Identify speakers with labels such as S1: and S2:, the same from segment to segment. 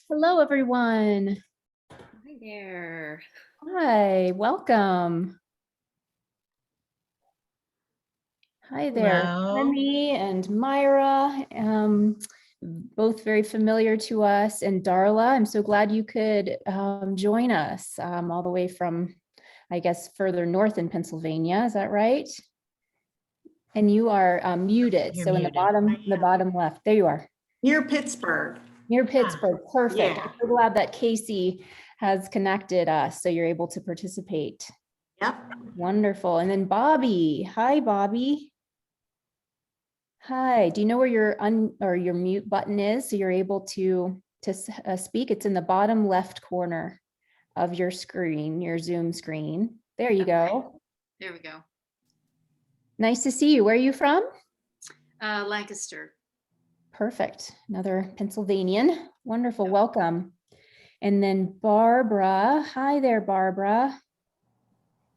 S1: Hello, everyone.
S2: Hi there.
S1: Hi, welcome. Hi there,
S3: Hello.
S1: Remy and Myra, both very familiar to us, and Darla. I'm so glad you could join us all the way from, I guess, further north in Pennsylvania. Is that right? And you are muted.
S3: You're
S1: So in
S3: muted.
S1: the bottom left, there you are.
S4: Near Pittsburgh.
S1: Near Pittsburgh, perfect.
S4: Yeah.
S1: I'm so glad that Casey has connected us so you're able to participate.
S4: Yep.
S1: Wonderful. And then Bobby. Hi, Bobby. Hi. Do you know where your mute button is so you're able to speak? It's in the bottom left corner of your screen, your Zoom screen. There you go.
S2: There we go.
S1: Nice to see you. Where are you from?
S2: Lancaster.
S1: Perfect. Another Pennsylvanian. Wonderful. Welcome. And then Barbara. Hi there, Barbara.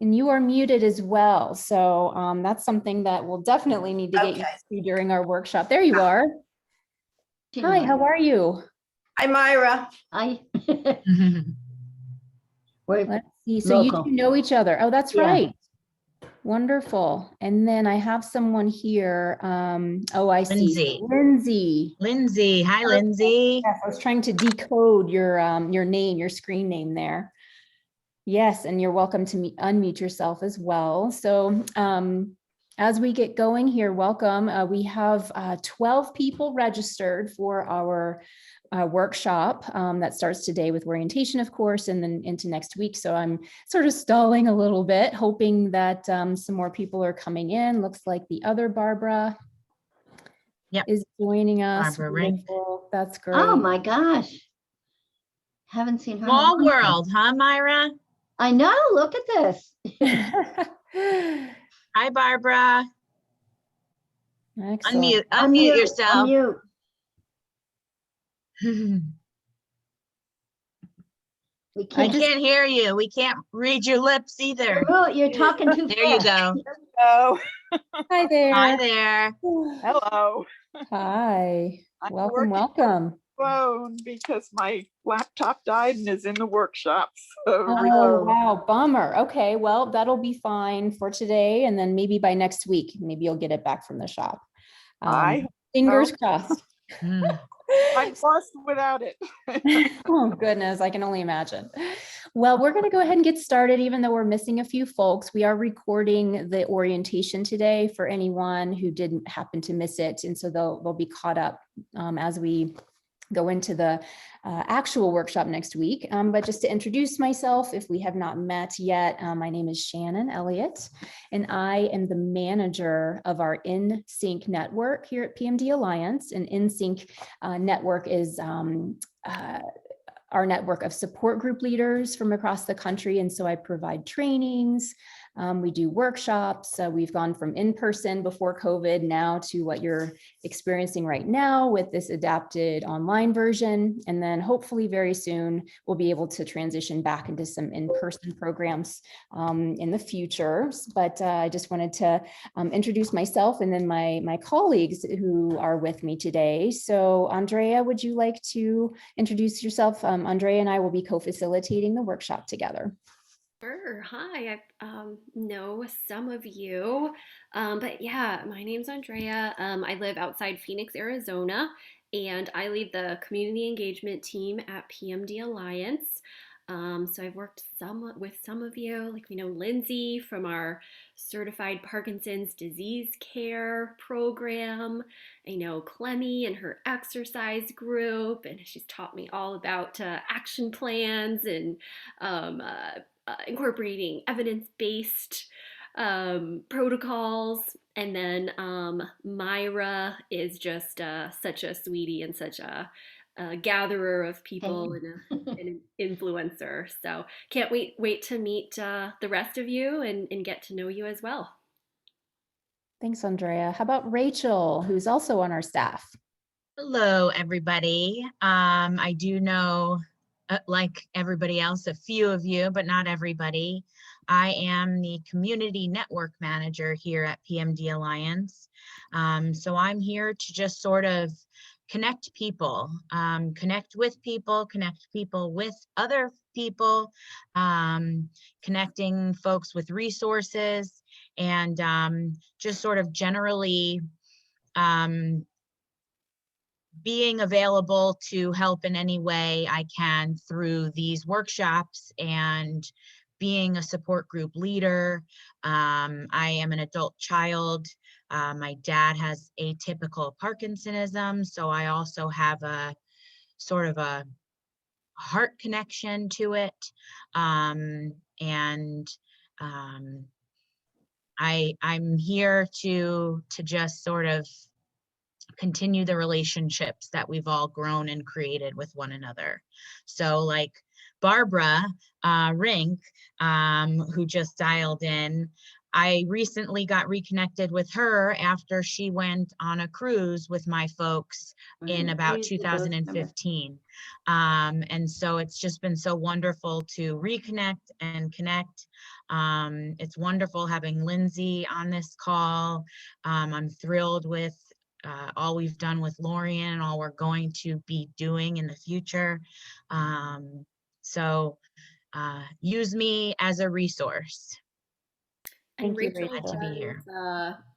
S1: And you are muted as well. So that's something that we'll definitely need to get used to during our workshop. There you are. Hi, how are you?
S4: Hi, Myra.
S5: Hi.
S1: Let's see. So you two know each other. Oh, that's right. Wonderful. And then I have someone here. Oh, I see. Lindsay.
S3: Lindsay. Hi, Lindsay.
S1: Yes, I was trying to decode your name, your screen name there. Yes, and you're welcome to unmute yourself as well. So as we get going here, welcome. We have 12 people registered for our workshop that starts today with orientation, of course, and then into next week. So I'm sort of stalling a little bit, hoping that some more people are coming in. Looks like the other Barbara is joining us. Wonderful. That's great.
S5: Oh my gosh. Haven't seen her.
S3: Small world, huh, Myra?
S5: I know. Look at this.
S3: Hi, Barbara.
S1: Excellent.
S3: Unmute yourself.
S5: Unmute.
S3: We can't hear you. We can't read your lips either.
S5: You're talking too fast.
S3: There you go.
S6: Hello.
S1: Hi there.
S3: Hi there.
S6: Hello.
S1: Hi.
S6: I'm
S1: Welcome, welcome.
S6: Phone because my laptop died and is in the workshop. So
S1: oh, wow, bummer. Okay, well, that'll be fine for today, and then maybe by next week, maybe you'll get it back from the shop. Fingers crossed.
S6: I'm lost without it.
S1: Oh, goodness, I can only imagine. Well, we're going to go ahead and get started, even though we're missing a few folks. We are recording the orientation today for anyone who didn't happen to miss it, and so they'll be caught up as we go into the actual workshop next week. But just to introduce myself, if we have not met yet, my name is Shannon Elliott, and I am the manager of our InSync network here at PMD Alliance. And InSync network is our network of support group leaders from across the country. And so I provide trainings, we do workshops. We've gone from in-person before COVID now to what you're experiencing right now with this adapted online version. And then hopefully very soon we'll be able to transition back into some in-person programs in the future. But I just wanted to introduce myself and then my colleagues who are with me today. So Andrea, would you like to introduce yourself? Andrea and I will be co-facilitating the workshop together.
S2: Sure. Hi, I know some of you, but yeah, my name's Andrea. I live outside Phoenix, Arizona, and I lead the community engagement team at PMD Alliance. So I've worked with some of you, like we know Lindsay from our Certified Parkinson's Disease Care program. I know Clemmy and her exercise group, and she's taught me all about action plans and incorporating evidence-based protocols. And then Myra is just such a sweetie and such a gatherer of people and an influencer. So can't wait to meet the rest of you and get to know you as well.
S1: Thanks, Andrea. How about Rachel, who's also on our staff?
S3: Hello, everybody. I do know, like everybody else, a few of you, but not everybody. I am the community network manager here at PMD Alliance. So I'm here to just sort of connect people, connect with other people, connecting folks with resources, and just sort of generally being available to help in any way I can through these workshops, and being a support group leader. I am an adult child. My dad has atypical Parkinsonism, so I also have a sort of a heart connection to it. I'm here to just sort of continue the relationships that we've all grown and created with one another. So like Barbara Rink, who just dialed in, I recently got reconnected with her after she went on a cruise with my folks in about 2015. And so it's just been so wonderful to reconnect and connect. It's wonderful having Lindsay on this call. I'm thrilled with all we've done with Lorian and all we're going to be doing in the future. So use me as a resource.
S2: And
S1: Thank you,
S2: Rachel
S3: Glad to be here.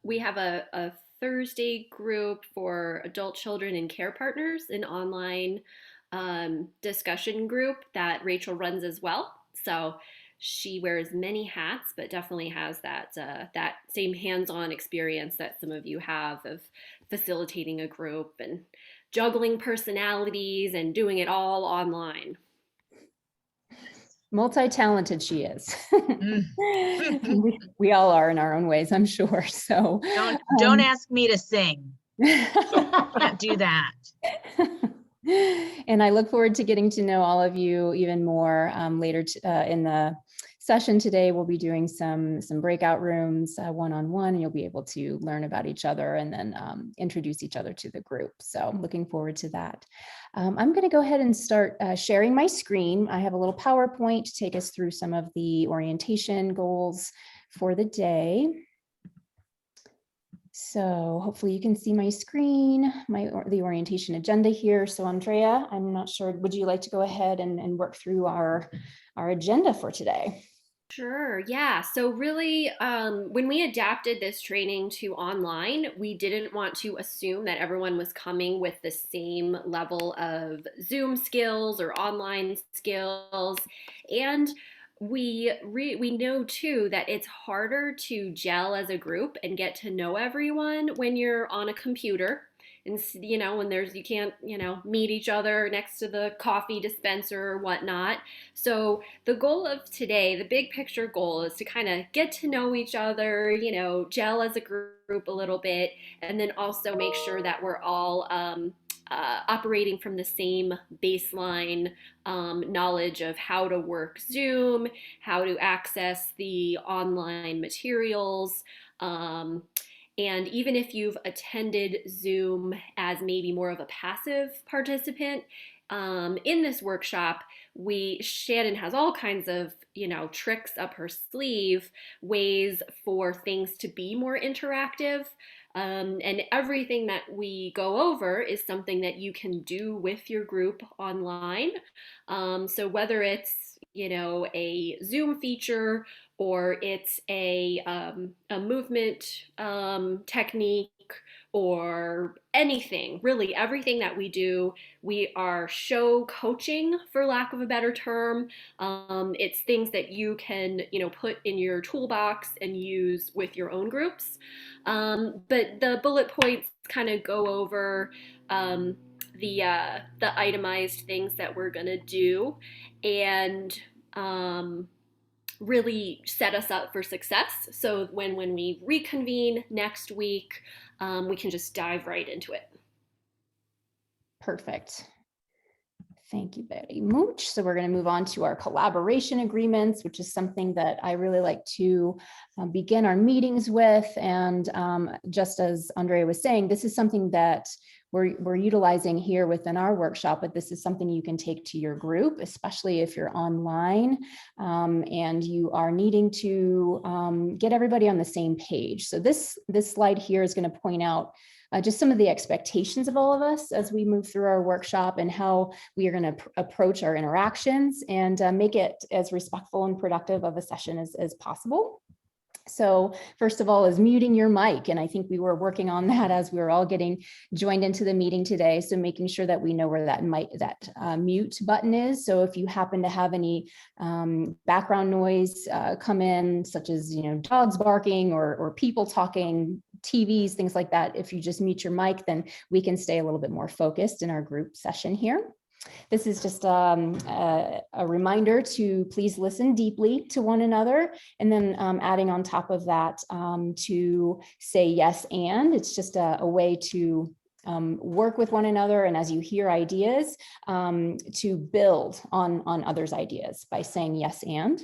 S2: we have a Thursday group for adult children and care partners, an online discussion group that Rachel runs as well. So she wears many hats, but definitely has that that same hands-on experience that some of you have of facilitating a group and juggling personalities and doing it all online.
S1: Multi-talented she is.
S3: Mm.
S1: We all are in our own ways, I'm sure. So
S3: Don't ask me to sing. Can't do that.
S1: And I look forward to getting to know all of you even more later in the session today. We'll be doing some breakout rooms one-on-one, and you'll be able to learn about each other and then introduce each other to the group. So I'm looking forward to that. I'm going to go ahead and start sharing my screen. I have a little PowerPoint to take us through some of the orientation goals for the day. So hopefully you can see my screen, the orientation agenda here. So Andrea, I'm not sure, would you like to go ahead and work through our agenda for today?
S2: Sure. Yeah. So really, when we adapted this training to online, we didn't want to assume that everyone was coming with the same level of Zoom skills or online skills. And we know too that it's harder to gel as a group and get to know everyone when you're on a computer. And you know, when you can't, meet each other next to the coffee dispenser or whatnot. So the goal of today, the big picture goal, is to kind of get to know each other, gel as a group a little bit, and then also make sure that we're all operating from the same baseline knowledge of how to work Zoom, how to access the online materials. And even if you've attended Zoom as maybe more of a passive participant, in this workshop, Shannon has all kinds of, tricks up her sleeve, ways for things to be more interactive. And everything that we go over is something that you can do with your group online. So whether it's, a Zoom feature or it's a movement technique or anything, really everything that we do, we are show coaching, for lack of a better term. It's things that you can, put in your toolbox and use with your own groups. But the bullet points kind of go over the itemized things that we're gonna do, and really set us up for success. So when we reconvene next week, we can just dive right into it.
S1: Perfect. Thank you very much. So we're going to move on to our collaboration agreements, which is something that I really like to begin our meetings with. And just as Andrea was saying, this is something that we're utilizing here within our workshop, but this is something you can take to your group, especially if you're online and you are needing to get everybody on the same page. So this slide here is going to point out just some of the expectations of all of us as we move through our workshop and how we are going to approach our interactions and make it as respectful and productive of a session as possible. So first of all is muting your mic. And I think we were working on that as we were all getting joined into the meeting today. So making sure that we know where that mute button is. So if you happen to have any background noise come in, such as, dogs barking or people talking, TVs, things like that, if you just mute your mic, then we can stay a little bit more focused in our group session here. This is just a reminder to please listen deeply to one another, and then adding on top of that to say yes and. It's just a way to work with one another, and as you hear ideas, to build on others' ideas by saying yes and.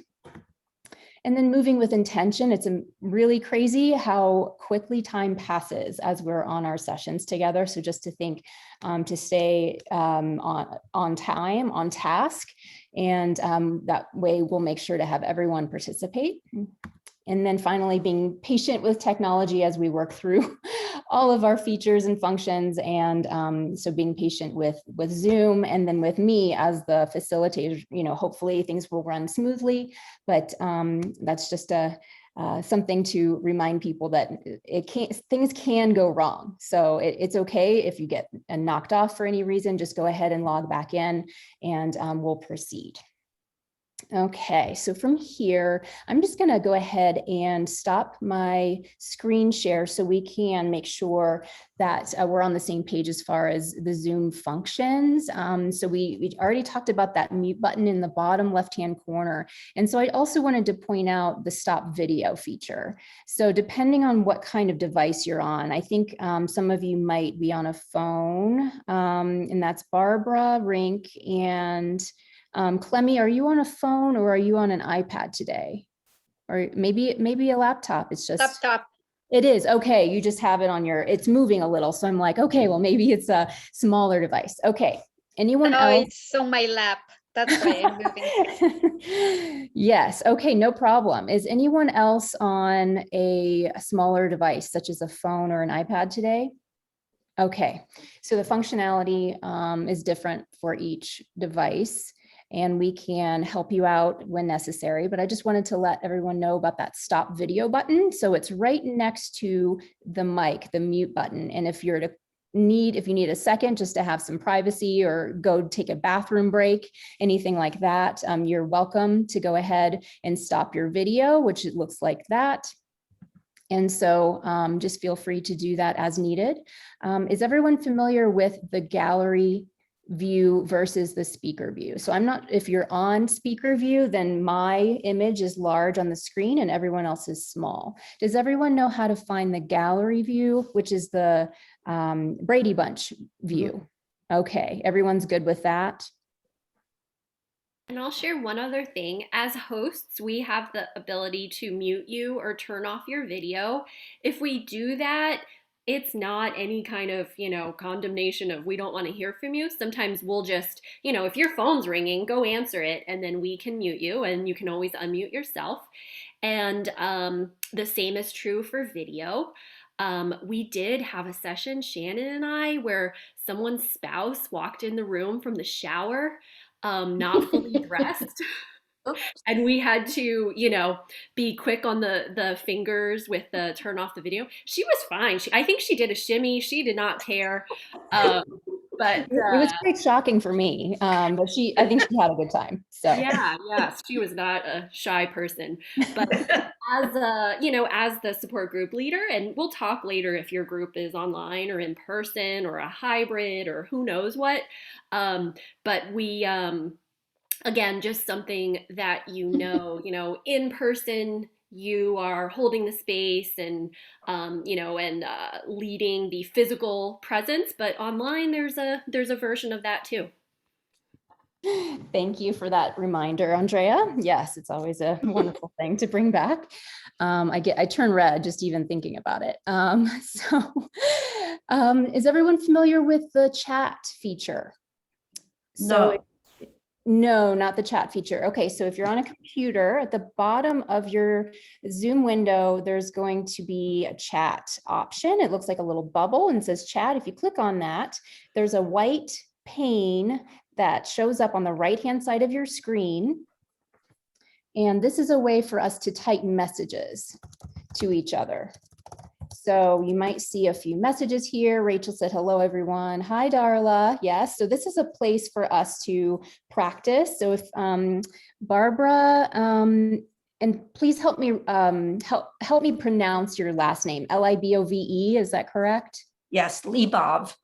S1: And then moving with intention. It's really crazy how quickly time passes as we're on our sessions together. So just to think to stay on time, on task, and that way we'll make sure to have everyone participate. And then finally, being patient with technology as we work through all of our features and functions. And so being patient with Zoom, and then with me as the facilitator, hopefully things will run smoothly, but that's just something to remind people that things can go wrong. So it's okay if you get knocked off for any reason, just go ahead and log back in, and we'll proceed. Okay, so from here, I'm just going to go ahead and stop my screen share so we can make sure that we're on the same page as far as the Zoom functions. So we already talked about that mute button in the bottom left-hand corner. And so I also wanted to point out the stop video feature. So depending on what kind of device you're on, I think some of you might be on a phone, and that's Barbara, Rink, and Clemmy, are you on a phone or are you on an iPad today? Or maybe a laptop? It's just
S7: Laptop.
S1: It is. Okay, you just have it on it's moving a little. So I'm like, okay, well, maybe it's a smaller device. Okay, anyone
S7: No,
S1: else?
S7: it's on my lap. That's why I'm moving.
S1: Yes, okay, no problem. Is anyone else on a smaller device, such as a phone or an iPad today? Okay, so the functionality is different for each device, and we can help you out when necessary, but I just wanted to let everyone know about that stop video button. So it's right next to the mic, the mute button. And if you need a second just to have some privacy or go take a bathroom break, anything like that, you're welcome to go ahead and stop your video, which it looks like that. And so just feel free to do that as needed. Is everyone familiar with the gallery view versus the speaker view? So if you're on speaker view, then my image is large on the screen and everyone else is small. Does everyone know how to find the gallery view, which is the Brady Bunch view? Okay, everyone's good with that?
S2: And I'll share one other thing. As hosts, we have the ability to mute you or turn off your video. If we do that, it's not any kind of, condemnation of we don't want to hear from you. Sometimes we'll just, if your phone's ringing, go answer it, and then we can mute you, and you can always unmute yourself. And the same is true for video. We did have a session, Shannon and I, where someone's spouse walked in the room from the shower, not fully dressed. And we had to, be quick on the fingers with the turn off the video. She was fine. I think she did a shimmy. She did not care. But
S1: it was quite shocking for me. But I think she had a good time. So
S2: yeah, she was not a shy person. But as the support group leader, and we'll talk later if your group is online or in person or a hybrid or who knows what. But we again, just something that in person, you are holding the space and leading the physical presence, but online there's a version of that too.
S1: Thank you for that reminder, Andrea. Yes, it's always a wonderful thing to bring back. I turn red just even thinking about it. Is everyone familiar with the chat feature? So No, not the chat feature. Okay, so if you're on a computer, at the bottom of your Zoom window, there's going to be a chat option. It looks like a little bubble and says chat. If you click on that, there's a white pane that shows up on the right-hand side of your screen. And this is a way for us to type messages to each other. So you might see a few messages here. Rachel said, hello, everyone. Hi, Darla. Yes, so this is a place for us to practice. So if Barbara, and please help me help me pronounce your last name, Libove, is that correct?
S4: Yes, Lebov.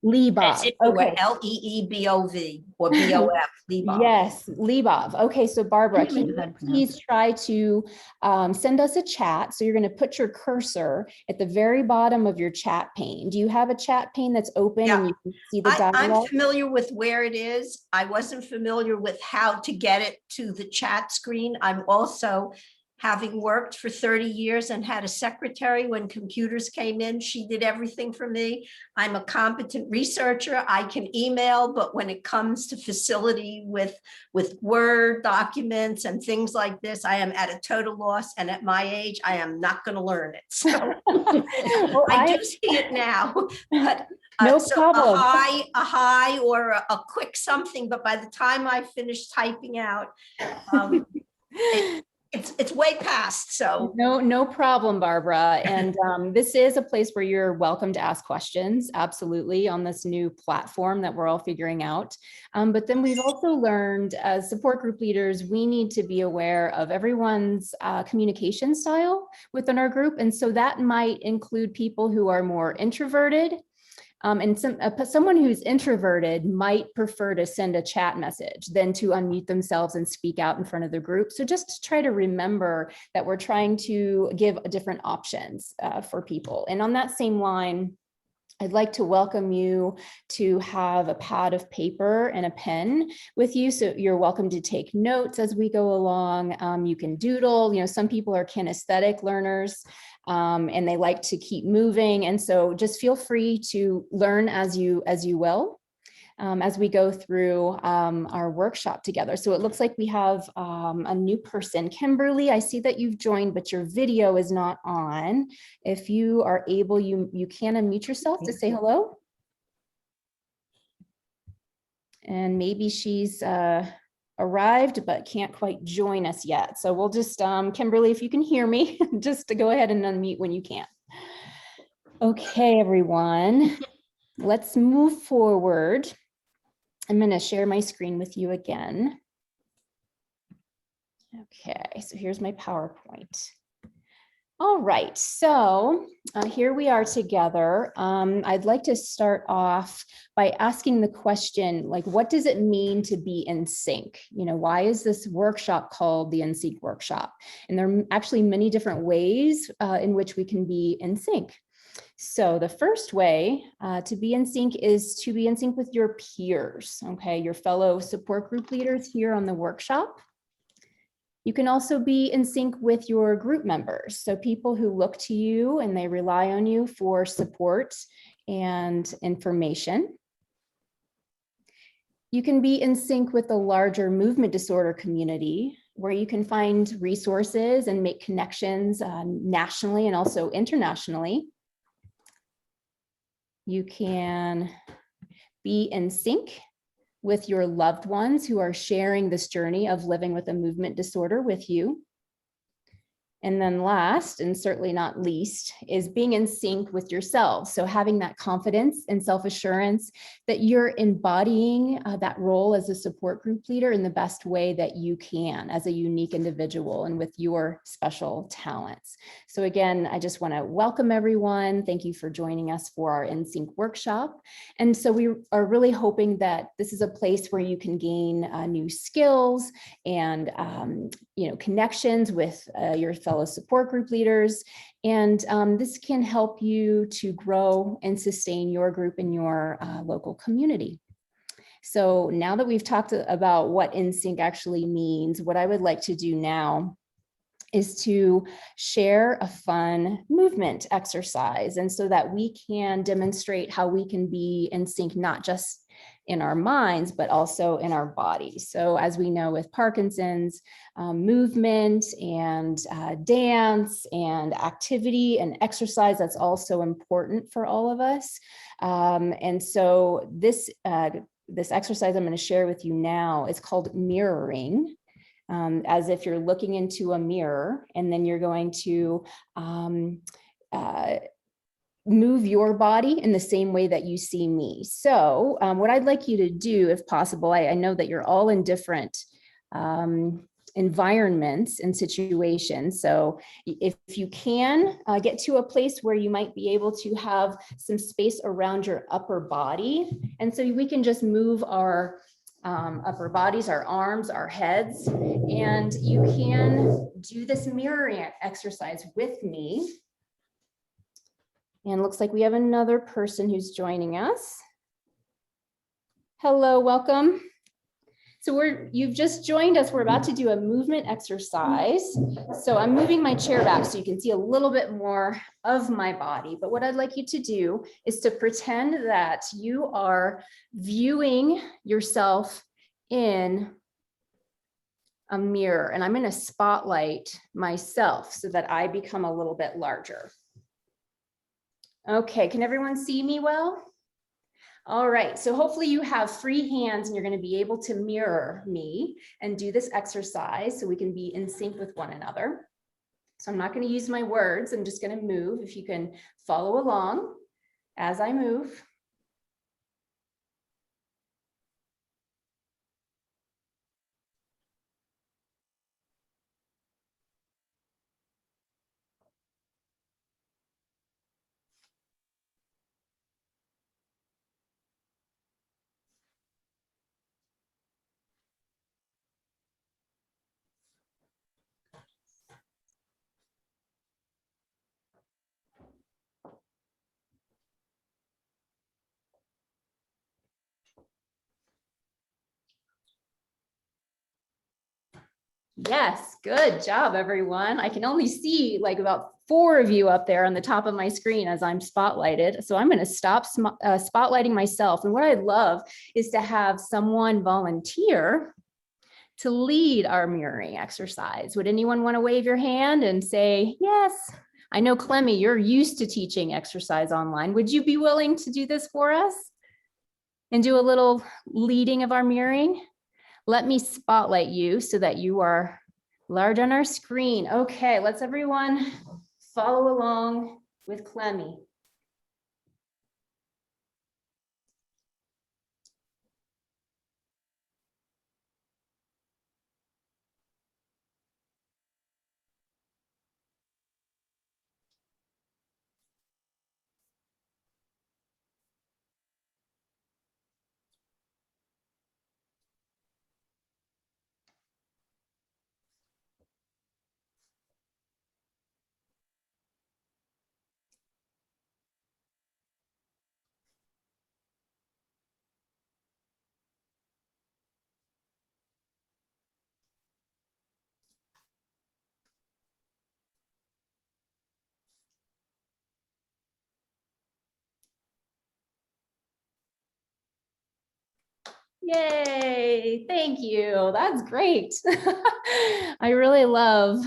S1: Lebov.
S4: As if it were
S1: Okay.
S4: Leebov or BOF, Lebov.
S1: Yes, Lebov. Okay, so Barbara,
S5: I didn't
S1: can
S5: even know how
S1: you
S5: to pronounce
S1: please try to send us a chat? So you're going to put your cursor at the very bottom of your chat pane. Do you have a chat pane that's open
S4: Yeah.
S1: and you can see the
S4: I'm
S1: dialogue?
S4: familiar with where it is. I wasn't familiar with how to get it to the chat screen. I'm also, having worked for 30 years and had a secretary when computers came in, she did everything for me. I'm a competent researcher. I can email, but when it comes to facility with Word documents and things like this, I am at a total loss. And at my age, I am not going to learn it. So
S1: Well,
S4: I do see it now, but
S1: No
S4: so
S1: problem.
S4: a hi or a quick something, but by the time I finish typing out, it's way past. So
S1: No problem, Barbara. And this is a place where you're welcome to ask questions, absolutely, on this new platform that we're all figuring out. But then we've also learned as support group leaders, we need to be aware of everyone's communication style within our group. And so that might include people who are more introverted. And someone who's introverted might prefer to send a chat message than to unmute themselves and speak out in front of the group. So just try to remember that we're trying to give different options for people. And on that same line, I'd like to welcome you to have a pad of paper and a pen with you. So you're welcome to take notes as we go along. You can doodle, some people are kinesthetic learners and they like to keep moving. And so just feel free to learn as you will. As we go through our workshop together. So it looks like we have a new person. Kimberly, I see that you've joined, but your video is not on. If you are able, you can unmute yourself to say hello. And maybe she's arrived, but can't quite join us yet. So we'll just, Kimberly, if you can hear me, just to go ahead and unmute when you can. Okay, everyone, let's move forward. I'm going to share my screen with you again. Okay, so here's my PowerPoint. All right, so here we are together. I'd like to start off by asking the question, like, what does it mean to be in sync? Why is this workshop called the In Sync Workshop? And there are actually many different ways in which we can be in sync. So the first way to be in sync is to be in sync with your peers, okay, your fellow support group leaders here on the workshop. You can also be in sync with your group members, so people who look to you and they rely on you for support and information. You can be in sync with the larger movement disorder community, where you can find resources and make connections nationally and also internationally. You can be in sync with your loved ones who are sharing this journey of living with a movement disorder with you. And then last, and certainly not least, is being in sync with yourself. So having that confidence and self-assurance that you're embodying that role as a support group leader in the best way that you can as a unique individual and with your special talents. So again, I just want to welcome everyone. Thank you for joining us for our In Sync workshop. And so we are really hoping that this is a place where you can gain new skills and connections with your fellow support group leaders. And this can help you to grow and sustain your group in your local community. So now that we've talked about what In Sync actually means, what I would like to do now is to share a fun movement exercise. And so that we can demonstrate how we can be in sync, not just in our minds, but also in our bodies. So as we know with Parkinson's, movement and dance and activity and exercise, that's also important for all of us. And so this exercise I'm going to share with you now is called mirroring. As if you're looking into a mirror, and then you're going to move your body in the same way that you see me. So what I'd like you to do, if possible, I know that you're all in different environments and situations. So if you can get to a place where you might be able to have some space around your upper body. And so we can just move our upper bodies, our arms, our heads, and you can do this mirroring exercise with me. And looks like we have another person who's joining us. Hello, welcome. So you've just joined us. We're about to do a movement exercise. So I'm moving my chair back so you can see a little bit more of my body. But what I'd like you to do is to pretend that you are viewing yourself in a mirror, and I'm going to spotlight myself so that I become a little bit larger. Okay, can everyone see me well? All right, so hopefully you have free hands and you're going to be able to mirror me and do this exercise so we can be in sync with one another. So I'm not going to use my words, I'm just going to move. If you can follow along as I move. Yes, good job, everyone. I can only see like about 4 of you up there on the top of my screen as I'm spotlighted. So I'm going to stop spotlighting myself. And what I'd love is to have someone volunteer to lead our mirroring exercise. Would anyone want to wave your hand and say, yes? I know, Clemmy, you're used to teaching exercise online. Would you be willing to do this for us and do a little leading of our mirroring? Let me spotlight you so that you are large on our screen. Okay, let's everyone follow along with Clemmy. Yay, thank you. That's great. I really love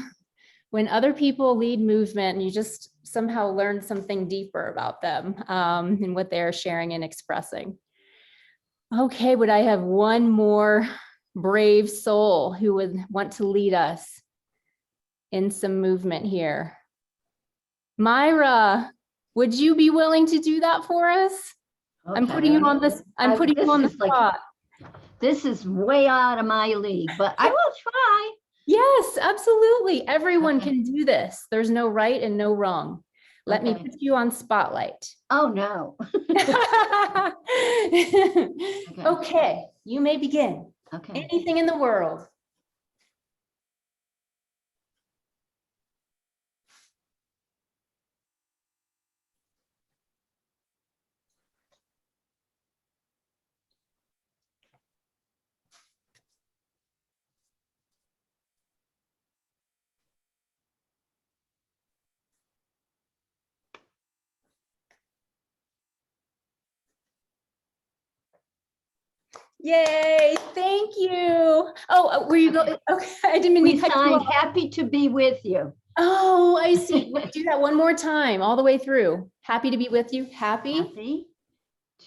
S1: when other people lead movement and you just somehow learn something deeper about them and what they're sharing and expressing. Okay, would I have one more brave soul who would want to lead us in some movement here? Myra, would you be willing to do that for us? I'm putting you on this. I'm putting you on the spot.
S5: This is way out of my league, but I will try.
S1: Yes, absolutely. Everyone can do this. There's no right and no wrong. Let me put you on spotlight.
S5: Oh, no.
S1: Okay, you may begin.
S5: Okay.
S1: Anything in the world. Yay, thank you. Oh, were you going? Okay, I didn't mean
S5: We
S1: to cut you
S5: signed
S1: off.
S5: happy to be with you.
S1: Oh, I see. Let's do that one more time, all the way through. Happy to be with you. Happy
S5: Happy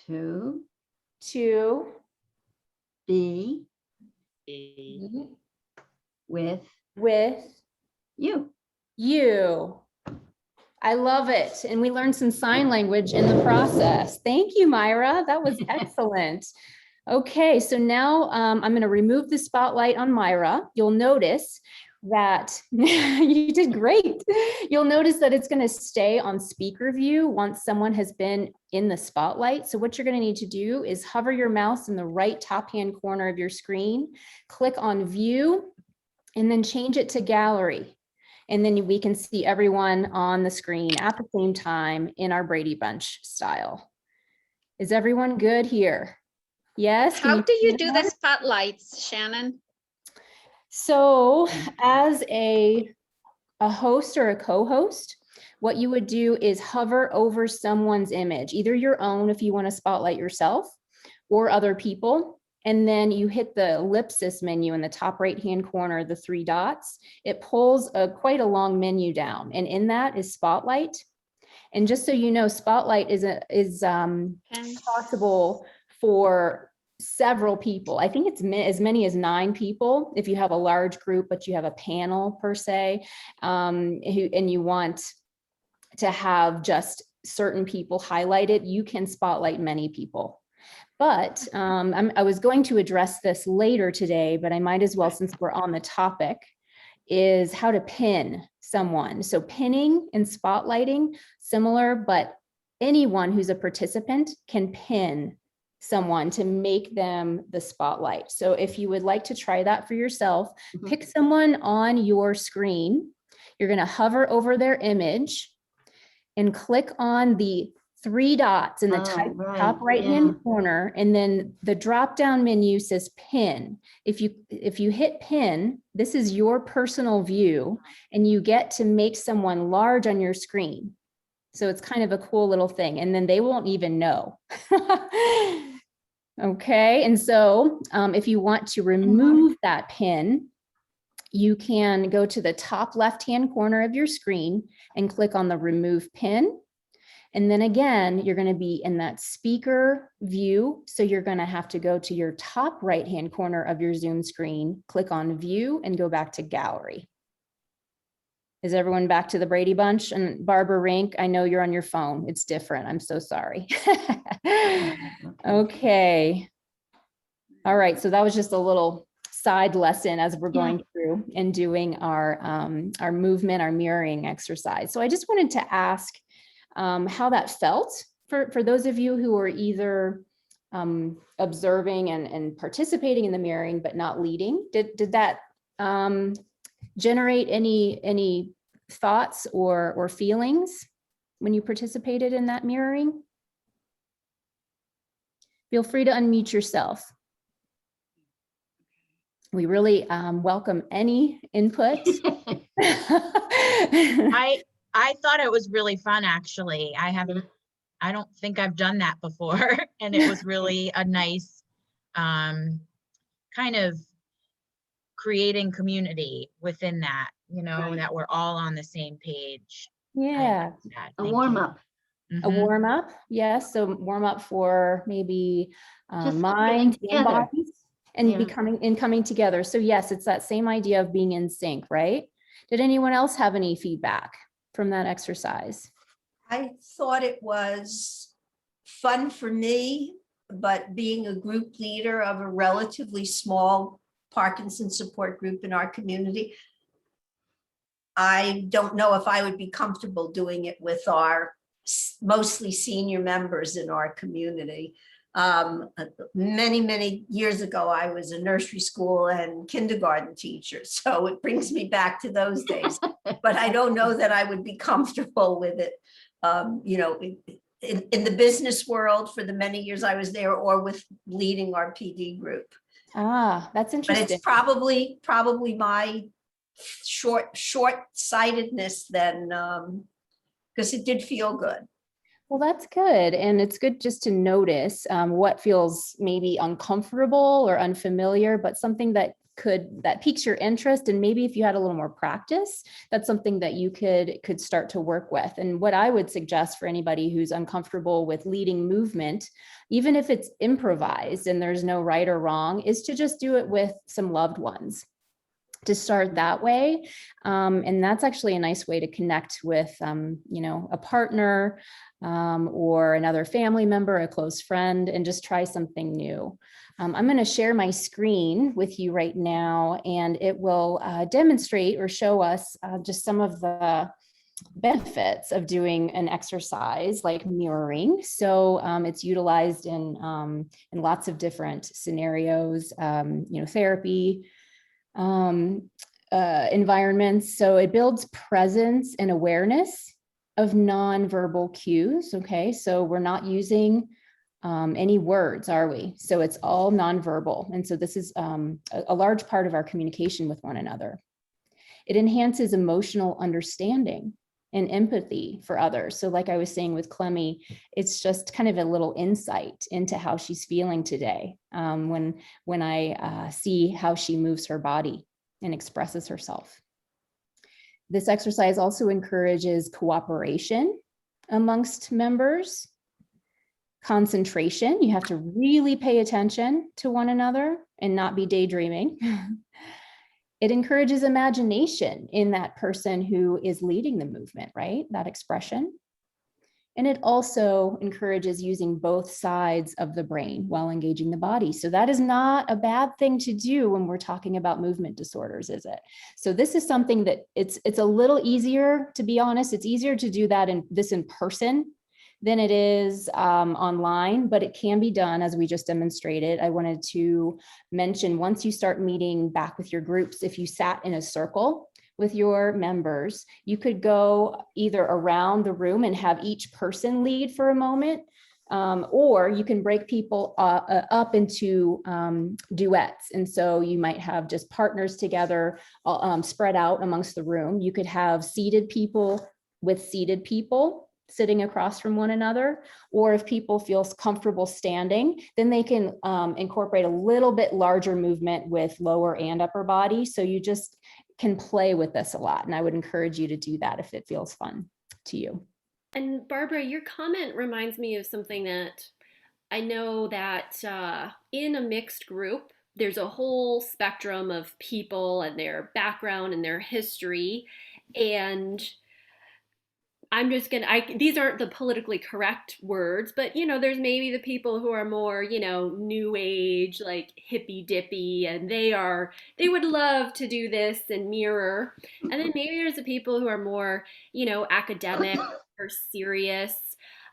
S5: to
S1: to
S5: be
S1: be
S5: with
S1: with
S5: you.
S1: you. I love it. And we learned some sign language in the process. Thank you, Myra. That was excellent. Okay, so now I'm going to remove the spotlight on Myra. You'll notice that you did great. You'll notice that it's going to stay on speaker view once someone has been in the spotlight. So what you're going to need to do is hover your mouse in the right top hand corner of your screen, click on view, and then change it to gallery. And then we can see everyone on the screen at the same time in our Brady Bunch style. Is everyone good here? Yes? Can
S7: How do
S1: see
S7: you do the
S1: everyone?
S7: spotlights, Shannon?
S1: So as a host or a co-host, what you would do is hover over someone's image, either your own if you want to spotlight yourself or other people. And then you hit the ellipsis menu in the top right-hand corner, the 3 dots. It pulls quite a long menu down, and in that is Spotlight. And just so you know, Spotlight is possible for several people. I think it's as many as 9 people if you have a large group, but you have a panel per se, and you want to have just certain people highlighted, you can spotlight many people. But I was going to address this later today, but I might as well, since we're on the topic, is how to pin someone. So pinning and spotlighting, similar, but anyone who's a participant can pin someone to make them the spotlight. So if you would like to try that for yourself, pick someone on your screen. You're going to hover over their image and click on the 3 dots in the top right-hand corner, and then the drop-down menu says pin. If you hit pin, this is your personal view, and you get to make someone large on your screen. So it's kind of a cool little thing, and then they won't even know. Okay, and so if you want to remove that pin, you can go to the top left-hand corner of your screen and click on the remove pin. And then again, you're going to be in that speaker view. So you're going to have to go to your top right-hand corner of your Zoom screen, click on view, and go back to gallery. Is everyone back to the Brady Bunch? And Barbara Rink, I know you're on your phone. It's different. I'm so sorry. Okay. All right. So that was just a little side lesson as we're going through and doing our movement, our mirroring exercise. So I just wanted to ask how that felt for those of you who are either observing and participating in the mirroring, but not leading. Did that generate any thoughts or feelings when you participated in that mirroring? Feel free to unmute yourself. We really welcome any input.
S3: I thought it was really fun, actually. I don't think I've done that before. And it was really a nice kind of creating community within that, that we're all on the same page.
S1: Yeah.
S5: A warm up.
S1: A warm up. Yes. So warm up for maybe mind and bodies and coming together. So yes, it's that same idea of being in sync, right? Did anyone else have any feedback from that exercise?
S4: I thought it was fun for me, but being a group leader of a relatively small Parkinson's support group in our community, I don't know if I would be comfortable doing it with our mostly senior members in our community. Many years ago, I was a nursery school and kindergarten teacher, so it brings me back to those days. But I don't know that I would be comfortable with it, in the business world for the many years I was there, or with leading our PD group.
S1: Ah, that's interesting.
S4: But it's probably my short-sightedness then, because it did feel good.
S1: Well, that's good. And it's good just to notice what feels maybe uncomfortable or unfamiliar, but something that piques your interest. And maybe if you had a little more practice, that's something that you could start to work with. And what I would suggest for anybody who's uncomfortable with leading movement, even if it's improvised and there's no right or wrong, is to just do it with some loved ones, to start that way. And that's actually a nice way to connect with, a partner or another family member, a close friend, and just try something new. I'm going to share my screen with you right now, and it will demonstrate or show us just some of the benefits of doing an exercise like mirroring. So it's utilized in lots of different scenarios, therapy, environments. So it builds presence and awareness of nonverbal cues. Okay, so we're not using any words, are we? So it's all nonverbal. And so this is a large part of our communication with one another. It enhances emotional understanding and empathy for others. So like I was saying with Clemmy, it's just kind of a little insight into how she's feeling today when I see how she moves her body and expresses herself. This exercise also encourages cooperation amongst members, concentration. You have to really pay attention to one another and not be daydreaming. It encourages imagination in that person who is leading the movement, right? That expression. And it also encourages using both sides of the brain while engaging the body. So that is not a bad thing to do when we're talking about movement disorders, is it? So this is something that it's a little easier, to be honest. It's easier to do that in person than it is online, but it can be done as we just demonstrated. I wanted to mention, once you start meeting back with your groups, if you sat in a circle with your members, you could go either around the room and have each person lead for a moment, or you can break people up into duets. And so you might have just partners together, spread out amongst the room. You could have seated people with seated people sitting across from one another, or if people feel comfortable standing, then they can incorporate a little bit larger movement with lower and upper body. So you just can play with this a lot. And I would encourage you to do that if it feels fun to you.
S2: And Barbara, your comment reminds me of something that I know that in a mixed group, there's a whole spectrum of people and their background and their history. And I'm just these aren't the politically correct words, but there's maybe the people who are more, new age, like hippy dippy, and they would love to do this and mirror. And then maybe there's the people who are more, academic or serious.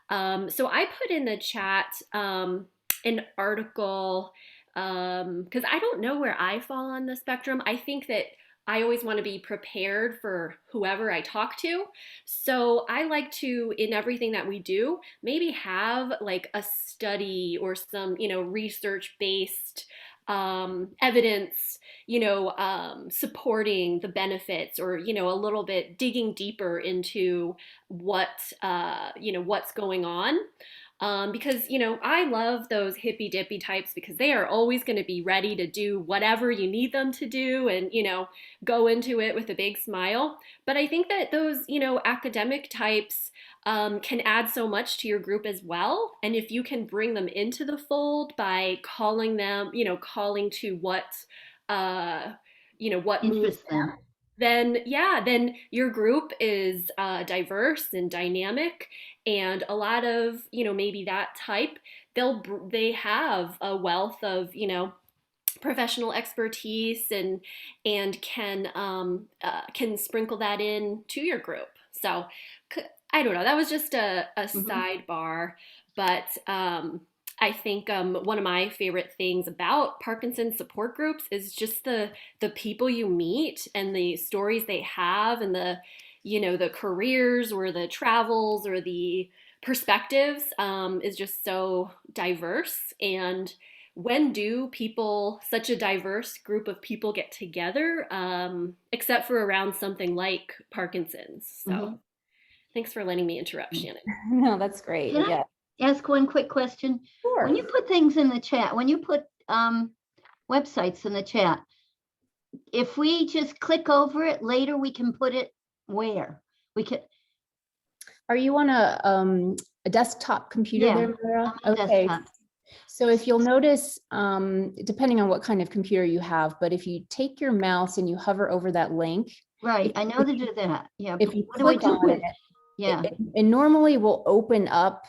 S2: So I put in the chat an article because I don't know where I fall on the spectrum. I think that I always want to be prepared for whoever I talk to. So I like to, in everything that we do, maybe have like a study or some, research based evidence, supporting the benefits, or, a little bit digging deeper into what's going on. Because, I love those hippy dippy types because they are always going to be ready to do whatever you need them to do and, go into it with a big smile. But I think that those, academic types can add so much to your group as well. And if you can bring them into the fold by calling them, calling to what moves
S5: Interesting.
S2: them, then your group is diverse and dynamic, and a lot of maybe that type, they have a wealth of professional expertise and can sprinkle that in to your group. So I don't know, that was just a sidebar, but I think one of my favorite things about Parkinson's support groups is just the people you meet and the stories they have, and the careers or the travels or the perspectives is just so diverse. And when do such a diverse group of people get together, except for around something like Parkinson's? So Thanks for letting me interrupt, Shannon.
S1: No, that's great.
S5: Can I
S1: Yeah,
S5: ask one quick question?
S1: sure.
S5: When you put things in the chat, when you put websites in the chat, if we just click over it later, we can put it where? We can,
S1: Are you on a desktop computer
S5: Yeah,
S1: there, Mara?
S5: I'm on
S1: Okay.
S5: desktop.
S1: So if you'll notice, depending on what kind of computer you have, but if you take your mouse and you hover over that link,
S5: Right, I know to do that. Yeah.
S1: if
S5: but
S1: you
S5: what do I
S1: click
S5: do
S1: on
S5: with-
S1: it,
S5: Yeah,
S1: it normally will open up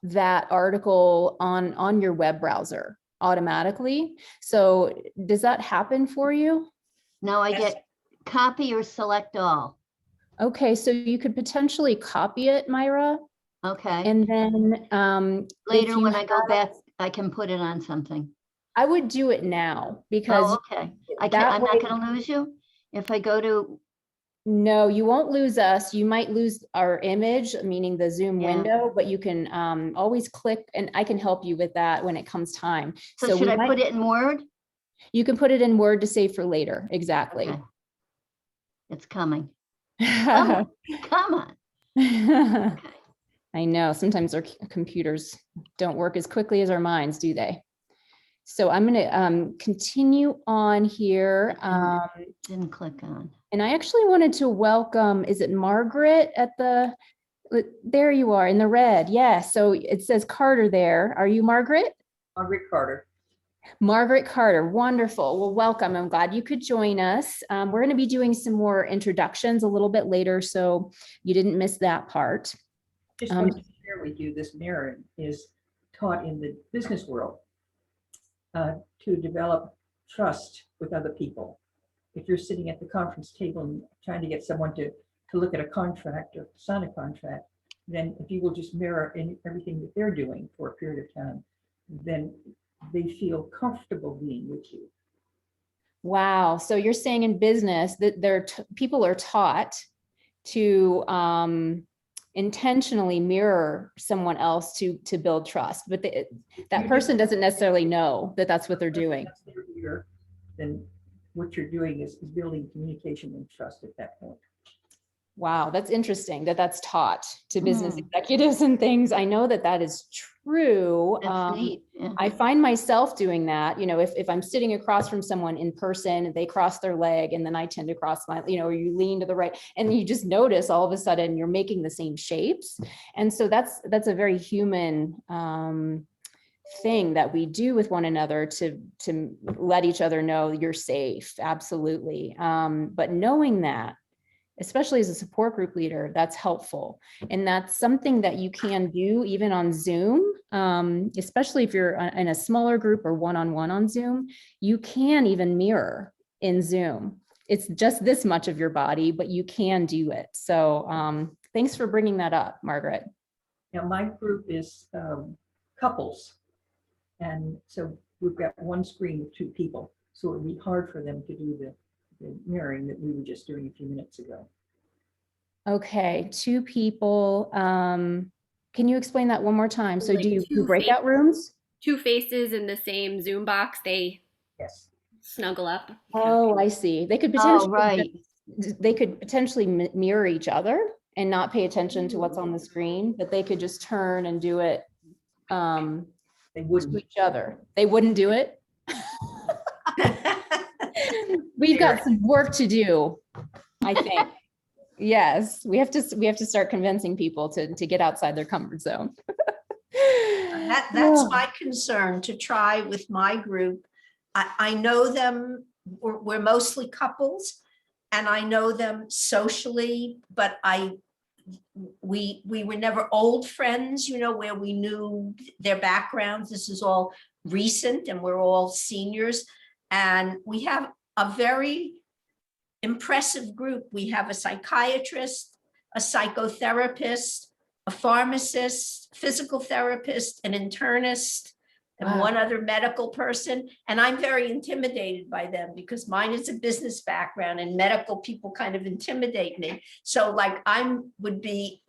S1: that article on your web browser automatically. So does that happen for you?
S5: now I
S4: Yes.
S5: get copy or select all.
S1: Okay, so you could potentially copy it, Myra,
S5: Okay,
S1: and then
S5: later
S1: if you
S5: when I go
S1: have-
S5: back, I can put it on something.
S1: I would do it now because
S5: Oh, okay.
S1: that
S5: I'm
S1: way-
S5: not gonna lose you? If I go to,
S1: no, you won't lose us. You might lose our image, meaning the Zoom
S5: Yeah.
S1: window, but you can always click and I can help you with that when it comes time.
S5: so should
S1: we
S5: I
S1: might-
S5: put it in Word?
S1: You can put it in Word to save for later. Exactly.
S5: Okay. It's coming. Come on, come on.
S1: I know sometimes our computers don't work as quickly as our minds, do they? So I'm going to continue on here.
S5: Didn't click on.
S1: And I actually wanted to welcome, is it Margaret at the, there you are in the red. Yes. So it says Carter there. Are you Margaret?
S8: Margaret Carter.
S1: Margaret Carter. Wonderful. Well, welcome. I'm glad you could join us. We're going to be doing some more introductions a little bit later, so you didn't miss that part.
S8: Just wanted to share with you, this mirroring is taught in the business world to develop trust with other people. If you're sitting at the conference table and trying to get someone to look at a contract or sign a contract, then if you will just mirror in everything that they're doing for a period of time, then they feel comfortable being with you.
S1: Wow. So you're saying in business that people are taught to intentionally mirror someone else to build trust, but that person doesn't necessarily know that that's what they're doing.
S8: Then what you're doing is building communication and trust at that point.
S1: Wow, that's interesting that that's taught to business executives and things. I know that that is true.
S5: That's neat. Yeah.
S1: I find myself doing that, you know, if I'm sitting across from someone in person, they cross their leg and then I tend to cross my, you know, or you lean to the right and you just notice all of a sudden you're making the same shapes. And so that's a very human thing that we do with one another to let each other know you're safe. Absolutely. But knowing that, especially as a support group leader, that's helpful. And that's something that you can do even on Zoom, especially if you're in a smaller group or one-on-one on Zoom, you can even mirror in Zoom. It's just this much of your body, but you can do it. So thanks for bringing that up, Margaret.
S8: Now my group is couples. And so we've got one screen with two people. So it would be hard for them to do the mirroring that we were just doing a few minutes ago.
S1: Okay, two people. Can you explain that one more time? So
S2: Like
S1: do you do
S2: two
S1: breakout rooms?
S2: Two faces in the same Zoom box, they
S8: Yes.
S2: snuggle up.
S1: Oh, I see. They could
S5: Oh,
S1: potentially,
S5: right.
S1: they could potentially mirror each other and not pay attention to what's on the screen, but they could just turn and do it
S8: They
S1: to
S8: wouldn't.
S1: each other. They wouldn't do it. We've got some work to do, I think. Yes, we have to start convincing people to get outside their comfort zone.
S4: That's my concern, to try with my group. I know them, we're mostly couples, and I know them socially, but we were never old friends, you know, where we knew their backgrounds. This is all recent and we're all seniors. And we have a very impressive group. We have a psychiatrist, a psychotherapist, a pharmacist, physical therapist, an internist, and
S1: Wow.
S4: one other medical person. And I'm very intimidated by them because mine is a business background and medical people kind of intimidate me. So like would be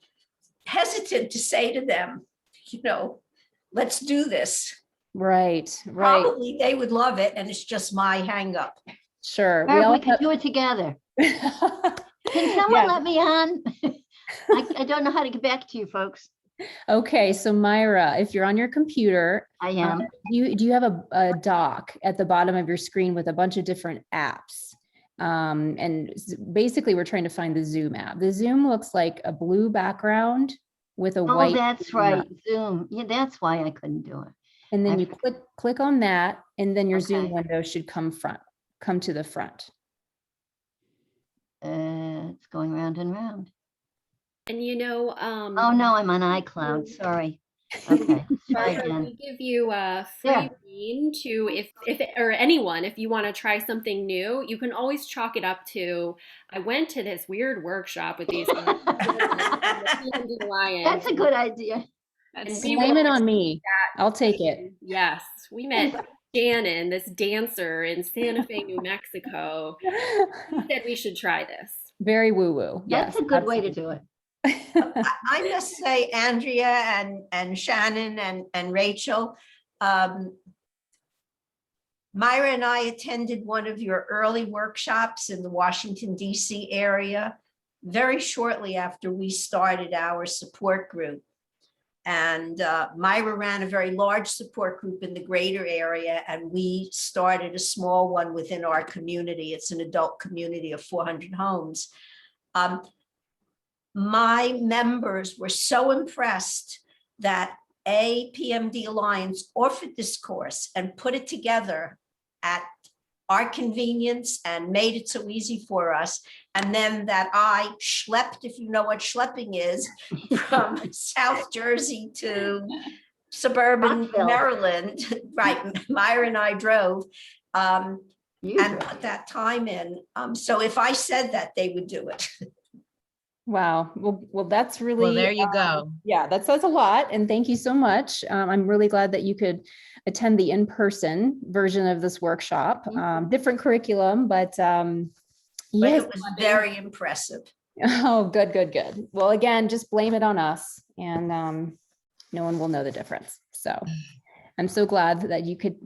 S4: hesitant to say to them, you know, let's do this.
S1: Right.
S4: Probably they would love it, and it's just my hang up.
S1: Sure.
S5: Or we could do it together. Can someone let me on? I don't know how to get back to you folks.
S1: Okay, so Myra, if you're on your computer,
S5: I am.
S1: do you have a dock at the bottom of your screen with a bunch of different apps? Basically, we're trying to find the Zoom app. The Zoom looks like a blue background with a
S5: Oh,
S1: white.
S5: that's right. Zoom. Yeah, that's why I couldn't do it.
S1: And then
S5: I
S1: you click on that, and then your Zoom
S5: Okay.
S1: window should come to the front.
S5: It's going round and round.
S2: And you know,
S5: Oh, no, I'm on iCloud. Sorry. Okay, let's try
S2: Barbara,
S5: again.
S2: we give you a
S5: There.
S2: free rein to or anyone, if you want to try something new, you can always chalk it up to, I went to this weird workshop with these guys from the PMD Alliance,
S5: That's a good idea.
S2: and
S7: That's
S2: we
S1: Blame
S2: went
S1: it on me. I'll take it.
S2: yes, we met Shannon, this dancer in Santa Fe, New Mexico. He said we should try this.
S1: Very woo-woo. Yes.
S5: That's a good way to do it.
S4: I must say, Andrea and Shannon and Rachel, Myra and I attended one of your early workshops in the Washington, D.C. area very shortly after we started our support group. And Myra ran a very large support group in the greater area, and we started a small one within our community. It's an adult community of 400 homes. My members were so impressed that PMD Alliance offered this course and put it together at our convenience and made it so easy for us. And then that I schlepped, if you know what schlepping is, from South Jersey to suburban
S5: Rockville.
S4: Maryland. Right, Myra and I drove and
S5: You drove.
S4: put that time in. So if I said that, they would do it.
S1: Wow. Well, that's really,
S3: Well, there you go.
S1: yeah, that says a lot. And thank you so much. I'm really glad that you could attend the in-person version of this workshop. Different curriculum, but
S4: But
S1: yes.
S4: it was very impressive.
S1: Oh, good. Well, again, just blame it on us, and no one will know the difference. So I'm so glad that you could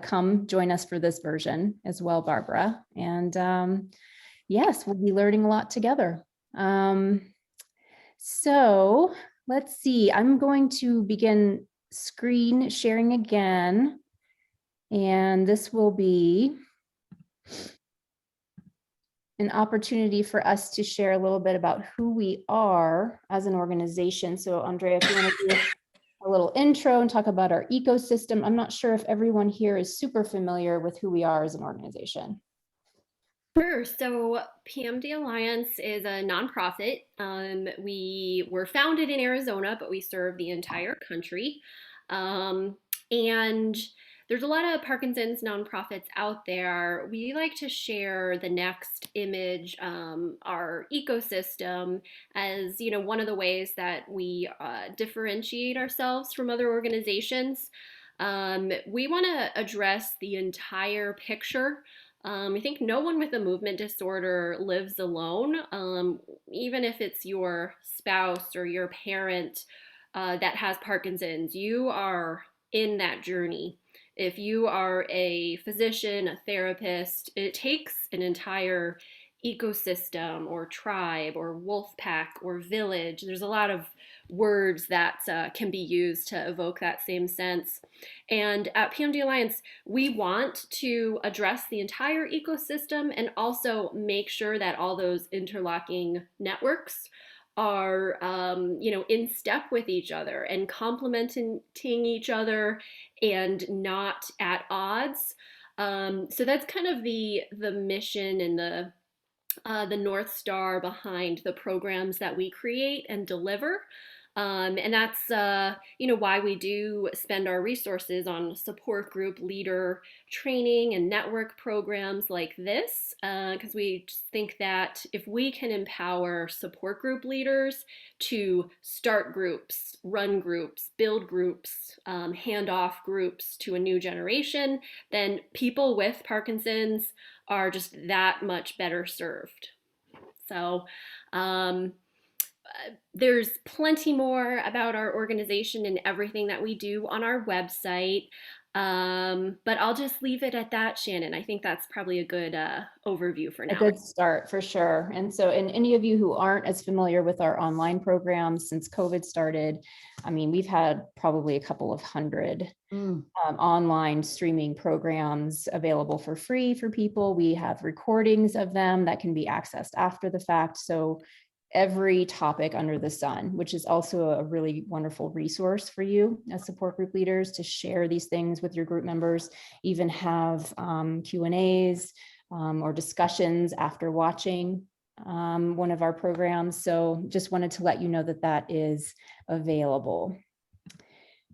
S1: come join us for this version as well, Barbara. And yes, we'll be learning a lot together. So let's see, I'm going to begin screen sharing again. And this will be an opportunity for us to share a little bit about who we are as an organization. So Andrea, if you want to do a little intro and talk about our ecosystem. I'm not sure if everyone here is super familiar with who we are as an organization.
S2: Sure. So PMD Alliance is a nonprofit. We were founded in Arizona, but we serve the entire country. And there's a lot of Parkinson's nonprofits out there. We like to share the next image, our ecosystem, as one of the ways that we differentiate ourselves from other organizations. We want to address the entire picture. I think no one with a movement disorder lives alone, even if it's your spouse or your parent that has Parkinson's. You are in that journey. If you are a physician, a therapist, it takes an entire ecosystem or tribe or wolf pack or village. There's a lot of words that can be used to evoke that same sense. And at PMD Alliance, we want to address the entire ecosystem and also make sure that all those interlocking networks are in step with each other and complementing each other and not at odds. So that's kind of the mission and the North Star behind the programs that we create and deliver. And that's why we do spend our resources on support group leader training and network programs like this, because we just think that if we can empower support group leaders to start groups, run groups, build groups, hand off groups to a new generation, then people with Parkinson's are just that much better served. So there's plenty more about our organization and everything that we do on our website. But I'll just leave it at that, Shannon. I think that's probably a good overview for
S1: A
S2: now.
S1: good start for sure. And so, and any of you who aren't as familiar with our online programs since COVID started, I mean, we've had probably a couple of hundred online streaming programs available for free for people. We have recordings of them that can be accessed after the fact. So every topic under the sun, which is also a really wonderful resource for you as support group leaders to share these things with your group members, even have Q&As or discussions after watching one of our programs. So just wanted to let you know that that is available.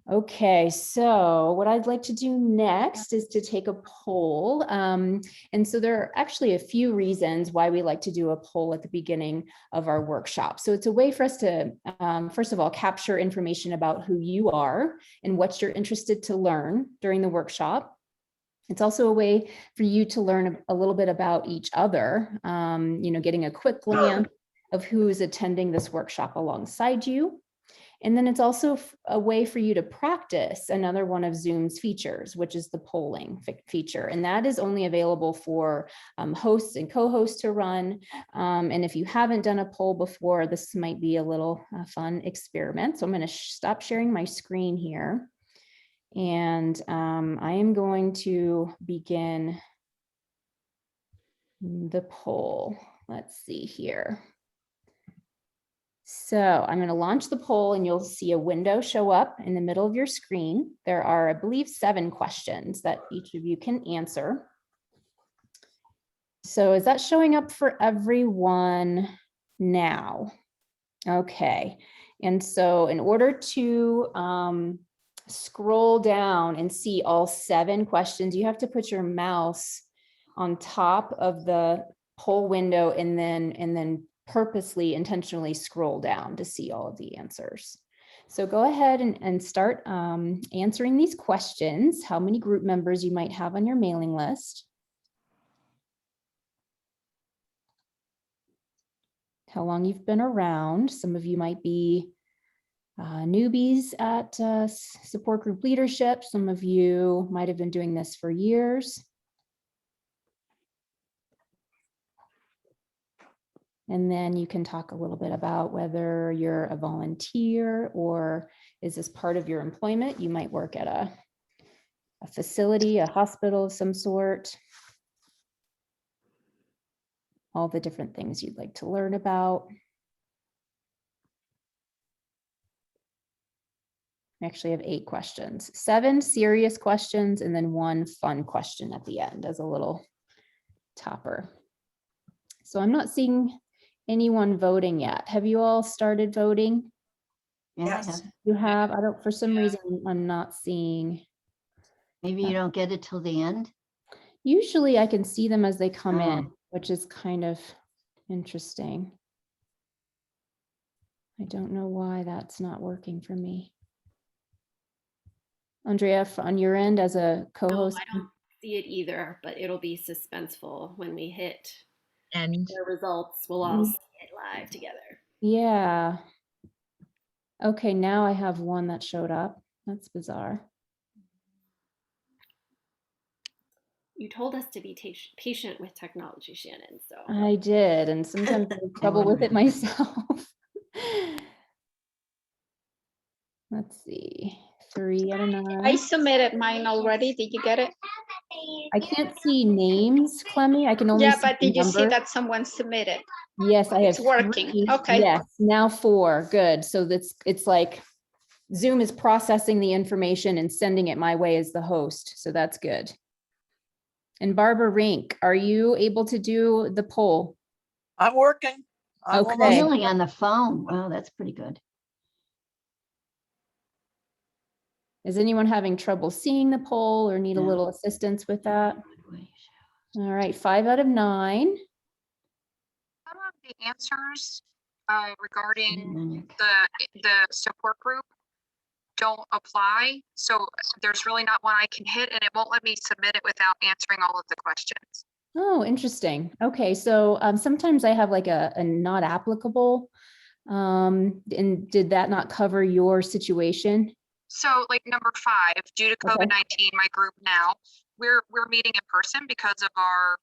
S1: Okay, so what I'd like to do next is to take a poll. And so there are actually a few reasons why we like to do a poll at the beginning of our workshop. So it's a way for us to, first of all, capture information about who you are and what you're interested to learn during the workshop. It's also a way for you to learn a little bit about each other, you know, getting a quick glance of who is attending this workshop alongside you. And then it's also a way for you to practice another one of Zoom's features, which is the polling feature. And that is only available for hosts and co-hosts to run. And if you haven't done a poll before, this might be a little fun experiment. So I'm going to stop sharing my screen here. And I am going to begin the poll. Let's see here. So I'm going to launch the poll and you'll see a window show up in the middle of your screen. There are, I believe, 7 questions that each of you can answer. So is that showing up for everyone now? Okay. And so in order to scroll down and see all 7 questions, you have to put your mouse on top of the poll window and then purposely, intentionally scroll down to see all of the answers. So go ahead and start answering these questions. How many group members you might have on your mailing list? How long you've been around. Some of you might be newbies at support group leadership. Some of you might have been doing this for years. And then you can talk a little bit about whether you're a volunteer or is this part of your employment? You might work at a facility, a hospital of some sort. All the different things you'd like to learn about. I actually have 8 questions, 7 serious questions, and then 1 fun question at the end as a little topper. So I'm not seeing anyone voting yet. Have you all started voting?
S5: Yeah, I
S4: Yes.
S5: have.
S1: You have, I don't, for some reason, I'm not seeing.
S5: Maybe you don't get it till the end.
S1: Usually I can see them as they come in,
S5: Oh.
S1: which is kind of interesting. I don't know why that's not working for me. Andrea, on your end as a
S2: No,
S1: co-host?
S2: I don't see it either, but it'll be suspenseful when we hit
S3: And
S2: the results. We'll all see it live together.
S1: Yeah. Okay, now I have 1 that showed up. That's bizarre.
S2: You told us to be patient with technology, Shannon, so.
S1: I did, and sometimes I have trouble with it myself. Let's see, 3 out of 9.
S7: I submitted mine already. Did you get it?
S1: I can't see names, Clemmy. I can only
S7: Yeah,
S1: see
S7: but did you see
S1: numbers.
S7: that someone submitted?
S1: Yes, I have
S7: It's working.
S1: 3.
S7: Okay.
S1: Yes, now 4. Good. So it's like Zoom is processing the information and sending it my way as the host. So that's good. And Barbara Rink, are you able to do the poll?
S6: I'm working. I'm
S1: Okay.
S6: almost-
S5: Really on the phone. Wow, that's pretty good.
S1: Is anyone having trouble seeing the poll or need a
S5: No.
S1: little assistance with that? All right, 5 out of 9.
S9: Some of the answers regarding
S5: And then
S9: the support group don't apply. So there's really not one I can hit, and it won't let me submit it without answering all of the questions.
S1: Oh, interesting. Okay, so sometimes I have like a not applicable. And did that not cover your situation?
S9: So like number 5, due to
S1: Okay.
S9: COVID-19, my group now, we're meeting in person because of our,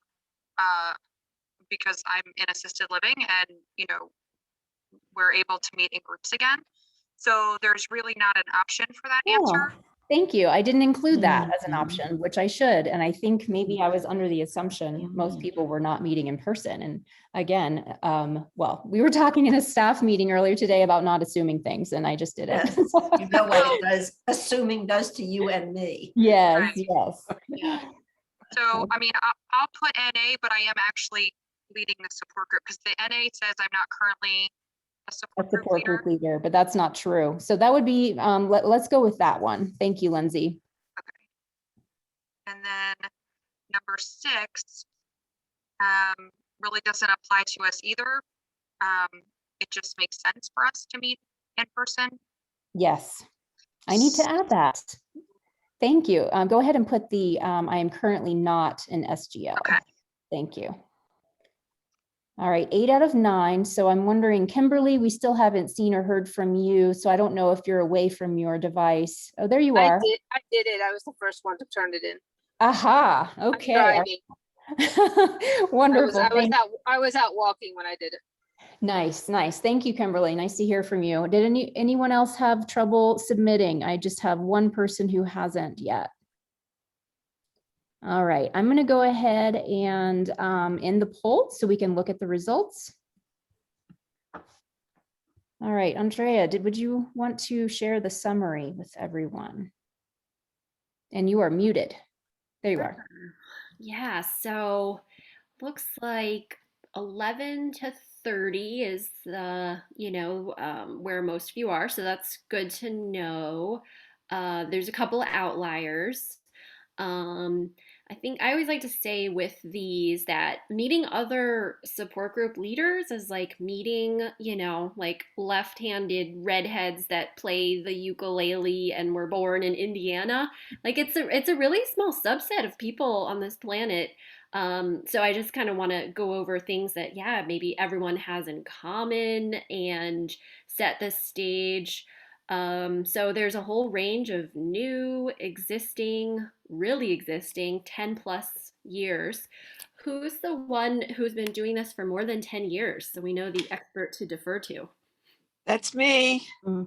S9: because I'm in assisted living and, you know, we're able to meet in groups again. So there's really not an option for that
S1: Oh,
S9: answer.
S1: thank you. I didn't include that as an
S5: Mhm.
S1: option, which I should. And I think maybe I was under the assumption most
S5: Yeah.
S1: people were not meeting in person. And again, well, we were talking in a staff meeting earlier today about not assuming things, and I just did it.
S4: Yes, you know what it does, assuming does to you and me.
S1: Yes,
S9: Right.
S1: yes.
S9: Yeah. So, I mean, I'll put NA, but I am actually leading the support group because the NA says I'm not currently a
S1: A
S9: support group
S1: support
S9: leader.
S1: group leader, but that's not true. So that would be, let's go with that one. Thank you, Lindsay.
S9: Okay. And then number 6 really doesn't apply to us either. It just makes sense for us to meet in person.
S1: Yes, I need to add that. Thank you. Go ahead and put the, I am currently not an SGL.
S9: Okay.
S1: Thank you. All right, 8 out of 9. So I'm wondering, Kimberly, we still haven't seen or heard from you. So I don't know if you're away from your device. Oh, there you are.
S10: I did it. I was the first one to turn it in.
S1: Aha,
S10: I'm
S1: okay.
S10: driving.
S1: Wonderful.
S10: I was out walking when I did it.
S1: Nice, nice. Thank you, Kimberly. Nice to hear from you. Did anyone else have trouble submitting? I just have one person who hasn't yet. All right, I'm going to go ahead and end the poll so we can look at the results. All right, Andrea, would you want to share the summary with everyone? And you are muted. There you are.
S2: Yeah, so looks like 11 to 30 is the, where most of you are. So that's good to know. There's a couple of outliers. I think I always like to say with these that meeting other support group leaders is like meeting, like left-handed redheads that play the ukulele and were born in Indiana. Like it's a really small subset of people on this planet. So I just kind of want to go over things that, yeah, maybe everyone has in common and set the stage. So there's a whole range of new, existing, really existing 10 plus years. Who's the one who's been doing this for more than 10 years? So we know the expert to defer to.
S6: That's me.
S5: Yeah,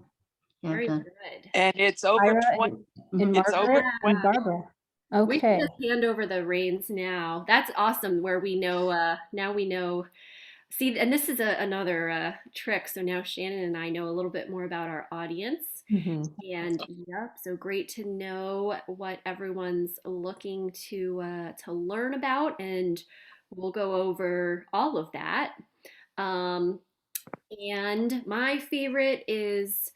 S2: Very
S5: good.
S2: good.
S6: And it's over
S1: Ira
S6: 20.
S1: and
S6: It's over
S1: Margaret
S6: 20.
S1: and Barbara.
S2: We can
S1: Okay.
S2: just hand over the reins now. That's awesome where we know, now we know. See, and this is another trick. So now Shannon and I know a little bit more about our audience.
S1: Mhm.
S2: And yep, so great to know what everyone's looking to learn about, and we'll go over all of that. And my favorite is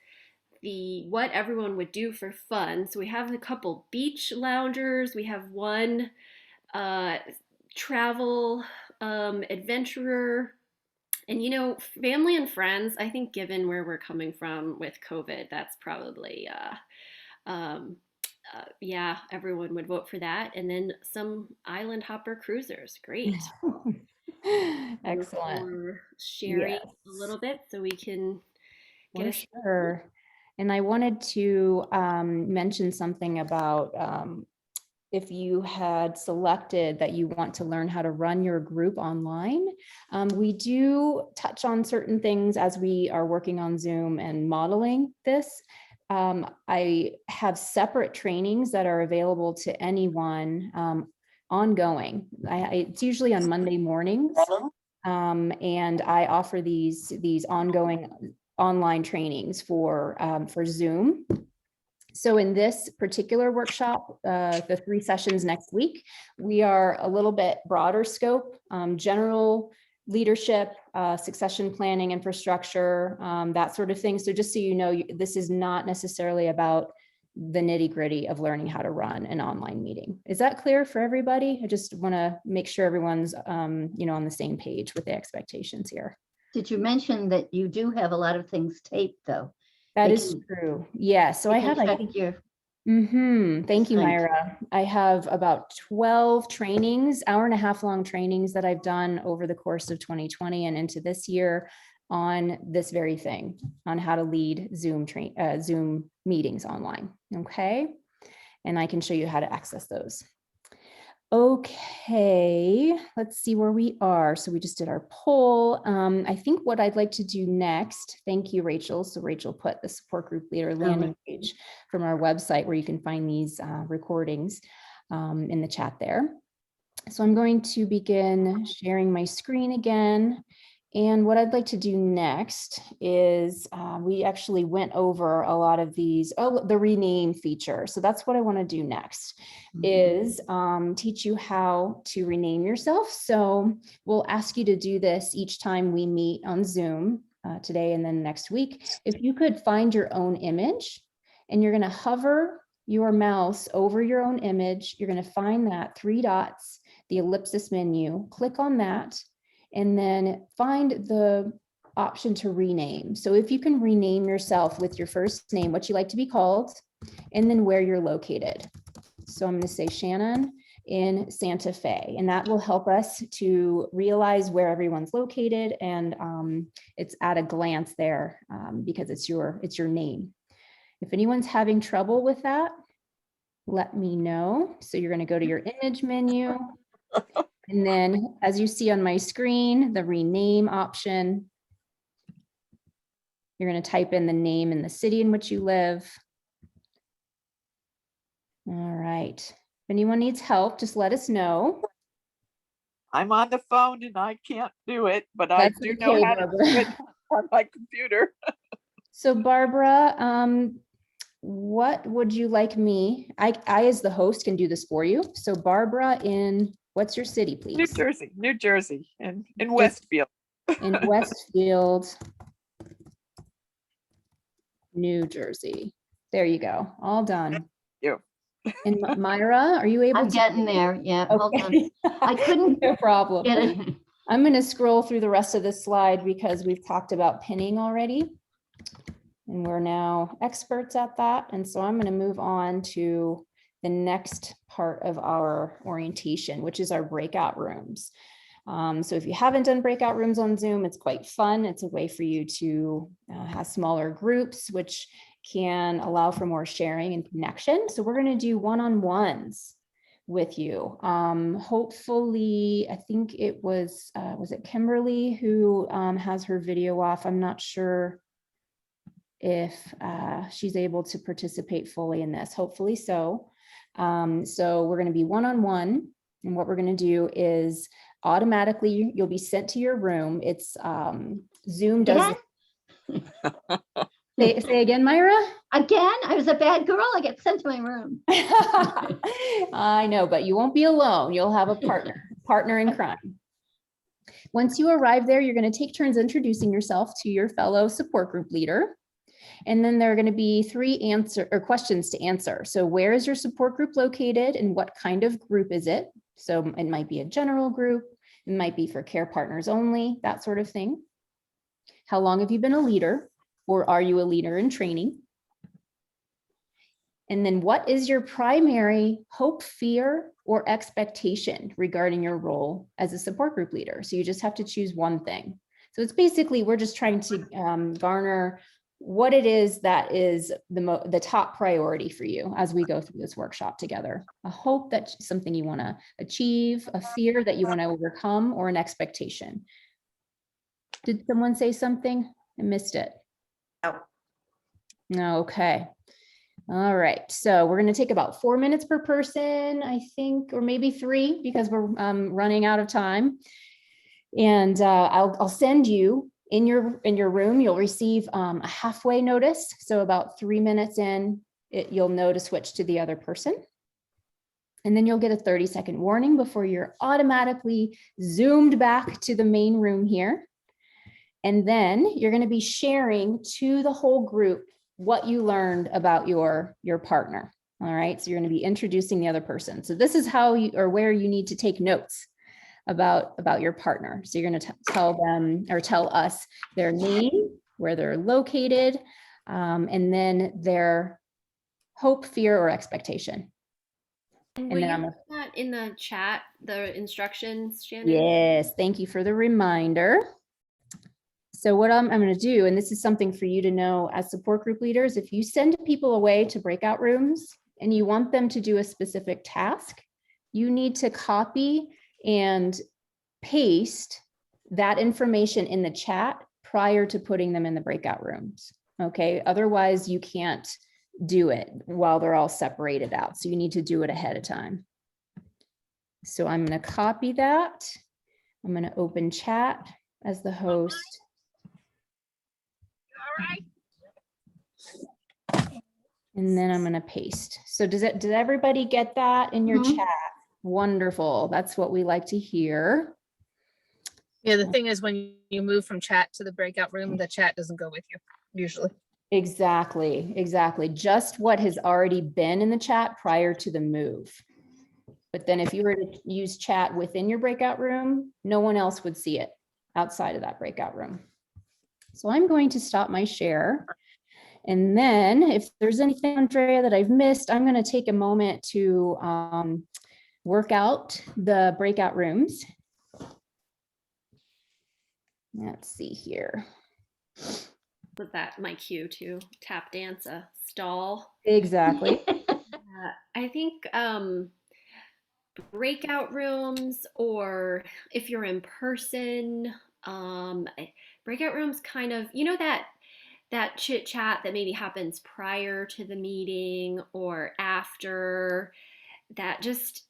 S2: the what everyone would do for fun. So we have a couple beach loungers. We have one uh, travel adventurer. And family and friends, I think given where we're coming from with COVID, that's probably, yeah, everyone would vote for that. And then some island hopper cruisers. Great.
S1: Excellent.
S2: For sharing
S1: Yes.
S2: a little bit so we can get
S1: For
S2: us.
S1: sure. And I wanted to mention something about if you had selected that you want to learn how to run your group online. We do touch on certain things as we are working on Zoom and modeling this. I have separate trainings that are available to anyone ongoing. It's usually on Monday mornings. And I offer these ongoing online trainings for Zoom. So in this particular workshop, the 3 sessions next week, we are a little bit broader scope, general leadership, succession planning, infrastructure, that sort of thing. So just so you know, this is not necessarily about the nitty gritty of learning how to run an online meeting. Is that clear for everybody? I just want to make sure everyone's, on the same page with the expectations here.
S5: Did you mention that you do have a lot of things taped though?
S1: That
S5: They
S1: is
S5: can-
S1: true. Yeah. So
S5: they
S1: I
S5: can
S1: have, I
S5: check
S1: think,
S5: your
S1: thank you,
S5: Thanks.
S1: Myra. I have about 12 trainings, hour and a half long trainings that I've done over the course of 2020 and into this year. on this very thing, on how to lead Zoom meetings online, okay? And I can show you how to access those. Okay, let's see where we are. So we just did our poll. I think what I'd like to do next, thank you, Rachel. So Rachel put the support group leader landing page from our website where you can find these recordings in the chat there. So I'm going to begin sharing my screen again. And what I'd like to do next is we actually went over a lot of these, the rename feature. So that's what I want to do next is teach you how to rename yourself. So we'll ask you to do this each time we meet on Zoom today and then next week. If you could find your own image and you're going to hover your mouse over your own image, you're going to find that 3 dots, the ellipsis menu, click on that, and then find the option to rename. So if you can rename yourself with your first name, what you like to be called, and then where you're located. So I'm going to say Shannon in Santa Fe, and that will help us to realize where everyone's located. And it's at a glance there because it's your name. If anyone's having trouble with that, let me know. So you're going to go to your image menu. And then as you see on my screen, the rename option, you're going to type in the name and the city in which you live. All right. If anyone needs help, just let us know.
S6: I'm on the phone and I can't do it, but I do know how to do it on my computer.
S1: So Barbara, what would you like me? I as the host can do this for you. So Barbara in, what's your city, please?
S6: New Jersey, in Westfield.
S1: In Westfield, New Jersey. There you go. All done.
S6: Thank you.
S1: And Myra, are you able to?
S5: I'm getting there. Yeah, hold
S1: Okay.
S5: on. I couldn't
S1: No problem.
S5: get it.
S1: I'm going to scroll through the rest of this slide because we've talked about pinning already. And we're now experts at that. And so I'm going to move on to the next part of our orientation, which is our breakout rooms. So if you haven't done breakout rooms on Zoom, it's quite fun. It's a way for you to have smaller groups, which can allow for more sharing and connection. So we're going to do one-on-ones with you. Hopefully, I think it was it Kimberly who has her video off? I'm not sure if she's able to participate fully in this, hopefully so. So we're going to be one-on-one, and what we're going to do is automatically you'll be sent to your room. It's Zoom does. Say again, Myra?
S5: Again, I was a bad girl. I get sent to my room.
S1: I know, but you won't be alone. You'll have a partner in crime. Once you arrive there, you're going to take turns introducing yourself to your fellow support group leader. And then there are going to be 3 questions to answer. So where is your support group located and what kind of group is it? So it might be a general group, it might be for care partners only, that sort of thing. How long have you been a leader, or are you a leader in training? And then what is your primary hope, fear, or expectation regarding your role as a support group leader? So you just have to choose one thing. So it's basically, we're just trying to garner what it is that is the top priority for you as we go through this workshop together. A hope, that's something you want to achieve, a fear that you want to overcome, or an expectation. Did someone say something? I missed it. No. Okay. All right. So we're going to take about 4 minutes per person, I think, or maybe 3 because we're running out of time. And I'll send you in your room, you'll receive a halfway notice. So about 3 minutes in, you'll know to switch to the other person. And then you'll get a 30-second warning before you're automatically zoomed back to the main room here. And then you're going to be sharing to the whole group what you learned about your partner. All right. So you're going to be introducing the other person. So this is how you, or where you need to take notes about your partner. So you're going to tell them, or tell us, their name, where they're located, and then their hope, fear, or expectation.
S2: And will you put that in the chat, the instructions, Shannon?
S1: Yes, thank you for the reminder. So what I'm going to do, and this is something for you to know as support group leaders, if you send people away to breakout rooms and you want them to do a specific task, you need to copy and paste that information in the chat prior to putting them in the breakout rooms. Okay, otherwise you can't do it while they're all separated out. So you need to do it ahead of time. So I'm going to copy that. I'm going to open chat as the host. And then I'm going to paste. So did everybody get that in your chat? Wonderful. That's what we like to hear.
S10: Yeah, the thing is, when you move from chat to the breakout room, the chat doesn't go with you usually.
S1: Exactly, exactly. Just what has already been in the chat prior to the move. But then if you were to use chat within your breakout room, no one else would see it outside of that breakout room. So I'm going to stop my share. And then if there's anything, Andrea, that I've missed, I'm going to take a moment to work out the breakout rooms. Let's see here.
S2: Was that my cue to tap dance a stall?
S1: Exactly.
S2: I think breakout rooms, or if you're in person, breakout rooms kind of, you know, that chit chat that maybe happens prior to the meeting or after, that just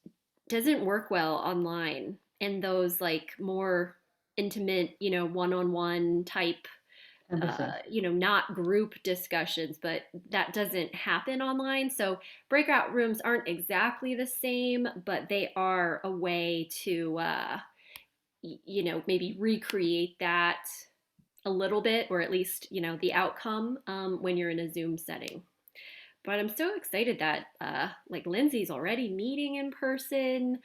S2: doesn't work well online. And those like more intimate, you know, one-on-one type, you know, not group discussions, but that doesn't happen online. So breakout rooms aren't exactly the same, but they are a way to, you know, maybe recreate that a little bit, or at least, you know, the outcome when you're in a Zoom setting. But I'm so excited that like Lindsay's already meeting in person.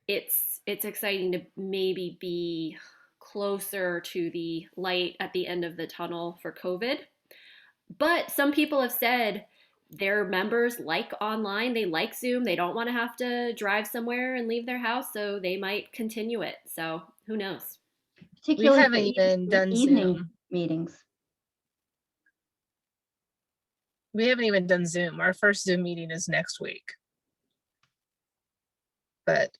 S2: It's exciting to maybe be closer to the light at the end of the tunnel for COVID. But some people have said their members like online, they like Zoom, they don't want to have to drive somewhere and leave their house, so they might continue it. So who knows?
S5: Particularly
S10: haven't even done
S5: evening
S10: Zoom.
S5: meetings.
S10: We haven't even done Zoom. Our first Zoom meeting is next week. But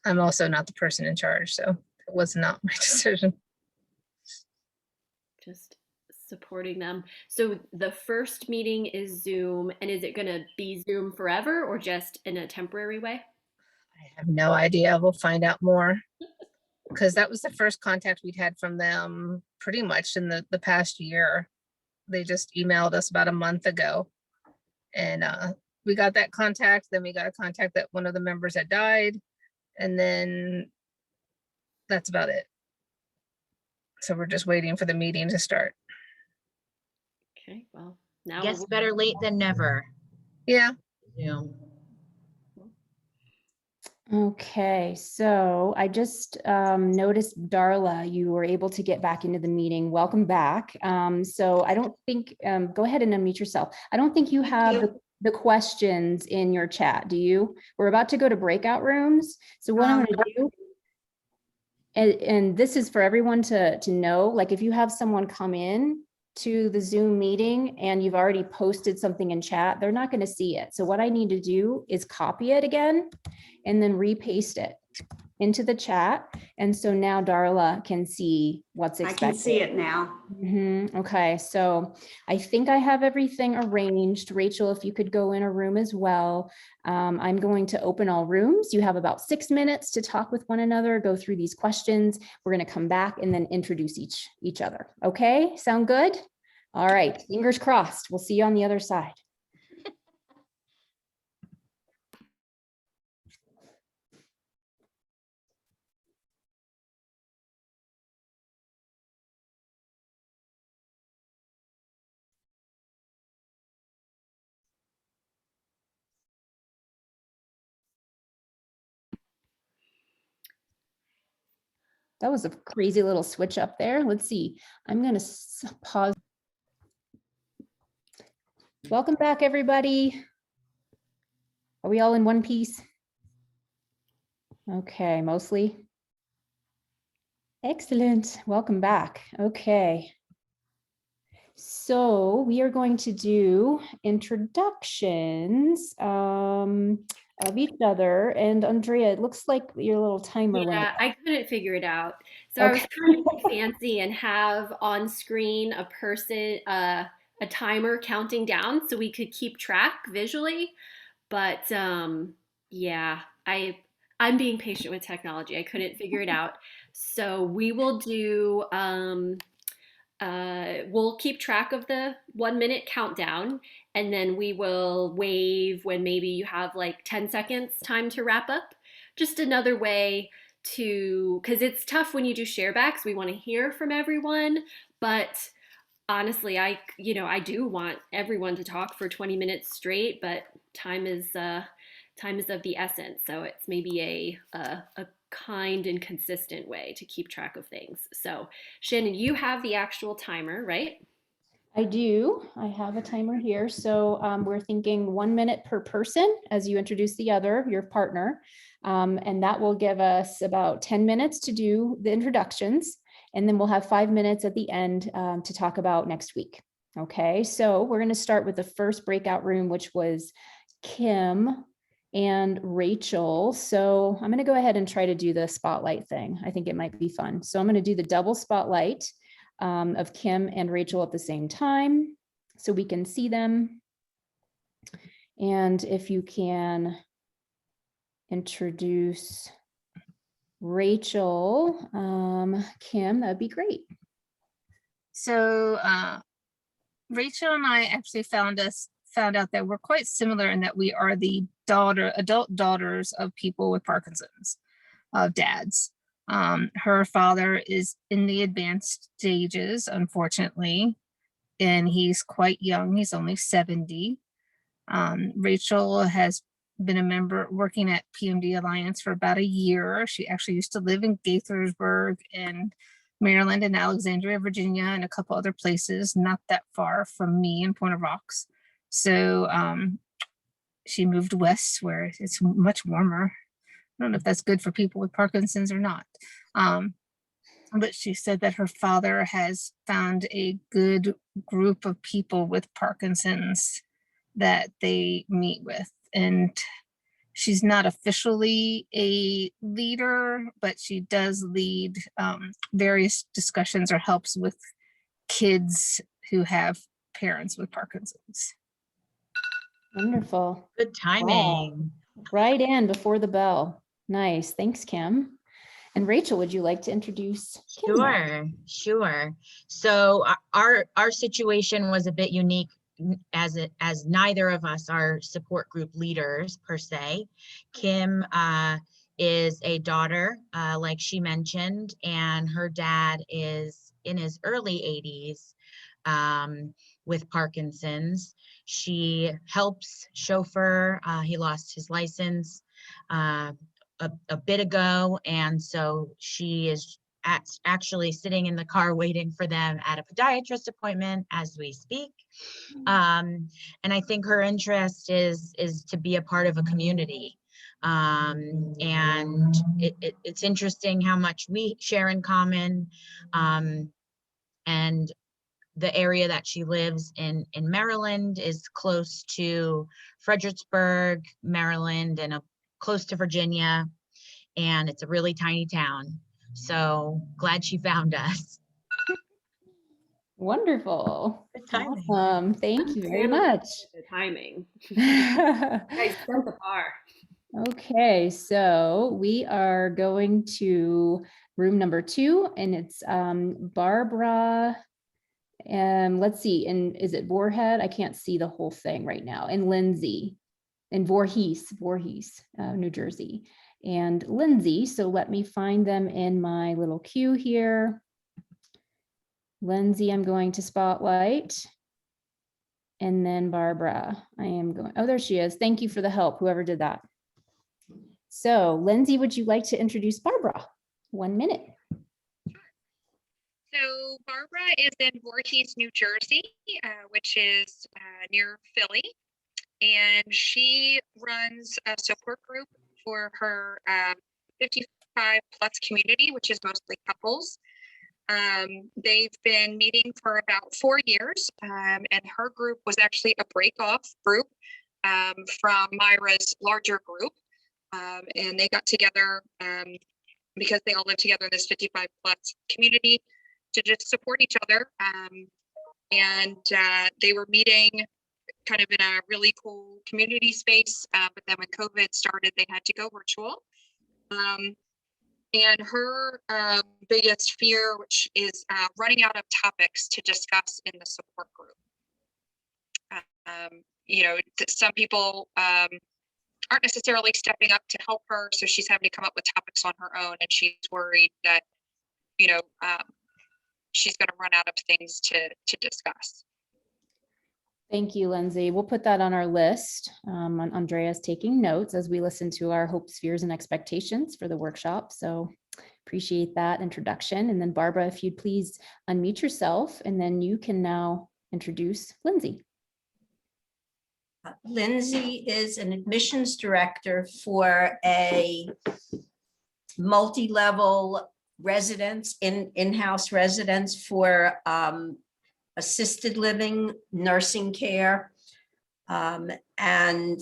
S10: I'm also not the person in charge, so it was not my decision.
S2: Just supporting them. So the first meeting is Zoom, and is it going to be Zoom forever or just in a temporary way?
S10: I have no idea. We'll find out more, because that was the first contact we'd had from them pretty much in the past year. They just emailed us about a month ago, and we got that contact. Then we got a contact that one of the members had died, and then that's about it. So we're just waiting for the meeting to start.
S2: Okay, well, now
S3: Guess better late than never.
S10: Yeah.
S1: Okay, so I just noticed, Darla, you were able to get back into the meeting. Welcome back. So I don't think, go ahead and unmute yourself. I don't think you have the questions in your chat, do you? We're about to go to breakout rooms. So what I'm going to do, and this is for everyone to know, like if you have someone come in to the Zoom meeting and you've already posted something in chat, they're not going to see it. So what I need to do is copy it again and then repaste it into the chat. And so now Darla can see what's expected.
S11: I can see it now.
S1: Okay, so I think I have everything arranged. Rachel, if you could go in a room as well. I'm going to open all rooms. You have about 6 minutes to talk with one another, go through these questions. We're going to come back and then introduce each other. Okay, sound good? All right, fingers crossed. We'll see you on the other side. That was a crazy little switch up there. Let's see. I'm going to pause. Welcome back, everybody. Are we all in one piece? Okay, mostly. Excellent. Welcome back. Okay. So we are going to do introductions of each other. And Andrea, it looks like your little timer went.
S2: Yeah, I couldn't figure it out. So I was
S1: Okay.
S2: trying to be fancy and have on screen a person, a timer counting down so we could keep track visually. But yeah, I'm being patient with technology. I couldn't figure it out. So we will do we'll keep track of the 1 minute countdown, and then we will wave when maybe you have like 10 seconds time to wrap up. Just another way to, because it's tough when you do share backs. We want to hear from everyone, but honestly, I do want everyone to talk for 20 minutes straight, but time is time is of the essence. So it's maybe a kind and consistent way to keep track of things. So Shannon, you have the actual timer, right?
S1: I do. I have a timer here. So we're thinking 1 minute per person as you introduce the other, your partner. And that will give us about 10 minutes to do the introductions. And then we'll have 5 minutes at the end to talk about next week. Okay, so we're going to start with the first breakout room, which was Kim and Rachel. So I'm going to go ahead and try to do the spotlight thing. I think it might be fun. So I'm going to do the double spotlight of Kim and Rachel at the same time so we can see them. And if you can introduce Rachel, Kim, that'd be great.
S10: So Rachel and I actually found out that we're quite similar in that we are the adult daughters of people with Parkinson's, of dads. Her father is in the advanced stages, unfortunately, and he's quite young. He's only 70. Rachel has been a member working at PMD Alliance for about a year. She actually used to live in Gaithersburg and Maryland and Alexandria, Virginia, and a couple other places not that far from me in Point of Rocks. So she moved west where it's much warmer. I don't know if that's good for people with Parkinson's or not. But she said that her father has found a good group of people with Parkinson's that they meet with. And she's not officially a leader, but she does lead various discussions or helps with kids who have parents with Parkinson's.
S1: Wonderful.
S3: Good timing.
S1: Wow. Right in before the bell. Nice. Thanks, Kim. And Rachel, would you like to introduce Kim now?
S3: Sure. So our situation was a bit unique as neither of us are support group leaders per se. Kim is a daughter, like she mentioned, and her dad is in his early 80s with Parkinson's. She helps chauffeur. He lost his license a bit ago, and so she is actually sitting in the car waiting for them at a podiatrist appointment as we speak. And I think her interest is to be a part of a community. And it's interesting how much we share in common. And the area that she lives in Maryland is close to Fredericksburg, Maryland, and close to Virginia. And it's a really tiny town. So glad she found us.
S1: Wonderful.
S3: Good timing.
S1: Awesome. Thank you very much.
S2: The timing. Guys, set the bar.
S1: Okay, so we are going to room number 2, and it's Barbara. Let's see, and is it Voorhead? I can't see the whole thing right now. And Lindsay, and Voorhees, New Jersey, and Lindsay. So let me find them in my little queue here. Lindsay, I'm going to spotlight. And then Barbara, I am going, oh, there she is. Thank you for the help, whoever did that. So Lindsay, would you like to introduce Barbara? 1 minute.
S9: So Barbara is in Voorhees, New Jersey, which is near Philly. And she runs a support group for her plus community, which is mostly couples. They've been meeting for about 4 years, and her group was actually a break-off group from Myra's larger group. And they got together because they all live together in this 55 plus community to just support each other. And they were meeting kind of in a really cool community space. But then when COVID started, they had to go virtual. And her biggest fear, which is running out of topics to discuss in the support group. You know, some people aren't necessarily stepping up to help her, so she's having to come up with topics on her own, and she's worried that, you know, she's going to run out of things to discuss.
S1: Thank you, Lindsay. We'll put that on our list. Andrea's taking notes as we listen to our hopes, fears, and expectations for the workshop. So appreciate that introduction. And then Barbara, if you'd please unmute yourself, and then you can now introduce Lindsay.
S4: Lindsay is an admissions director for a multi-level residence, in-house residence for assisted living, nursing care. And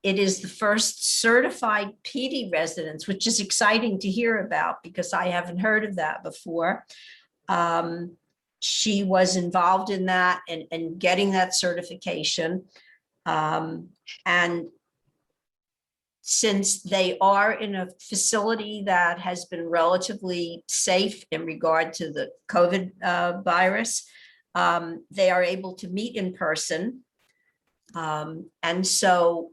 S4: it is the first certified PD residence, which is exciting to hear about because I haven't heard of that before. She was involved in that and getting that certification. And since they are in a facility that has been relatively safe in regard to the COVID virus, they are able to meet in person. And so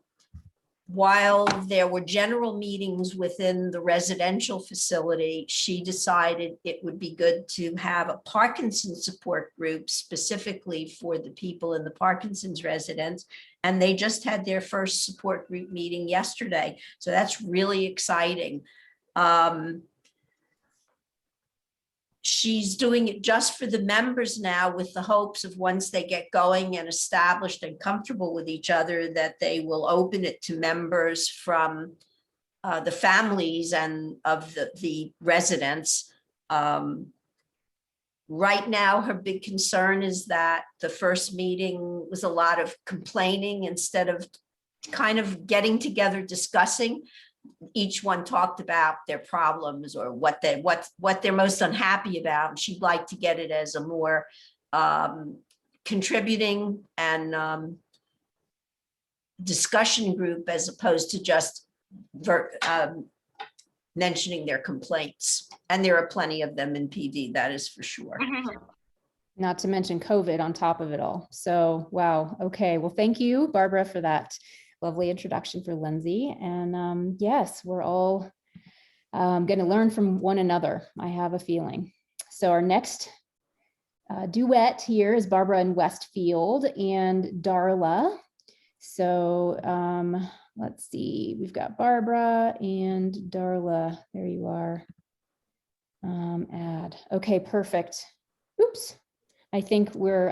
S4: while there were general meetings within the residential facility, she decided it would be good to have a Parkinson's support group specifically for the people in the Parkinson's residence. And they just had their first support group meeting yesterday. So that's really exciting. She's doing it just for the members now with the hopes of once they get going and established and comfortable with each other, that they will open it to members from the families and of the residents. Right now, her big concern is that the first meeting was a lot of complaining instead of kind of getting together, discussing. Each one talked about their problems or what they're most unhappy about. And she'd like to get it as a more contributing and discussion group as opposed to just mentioning their complaints. And there are plenty of them in PD, that is for sure.
S1: Not to mention COVID on top of it all. So, wow. Okay. Well, thank you, Barbara, for that lovely introduction for Lindsay. And yes, we're all going to learn from one another, I have a feeling. So our next duet here is Barbara in Westfield and Darla. So let's see, we've got Barbara and Darla. There you are. Add. Okay, perfect. Oops. I think we're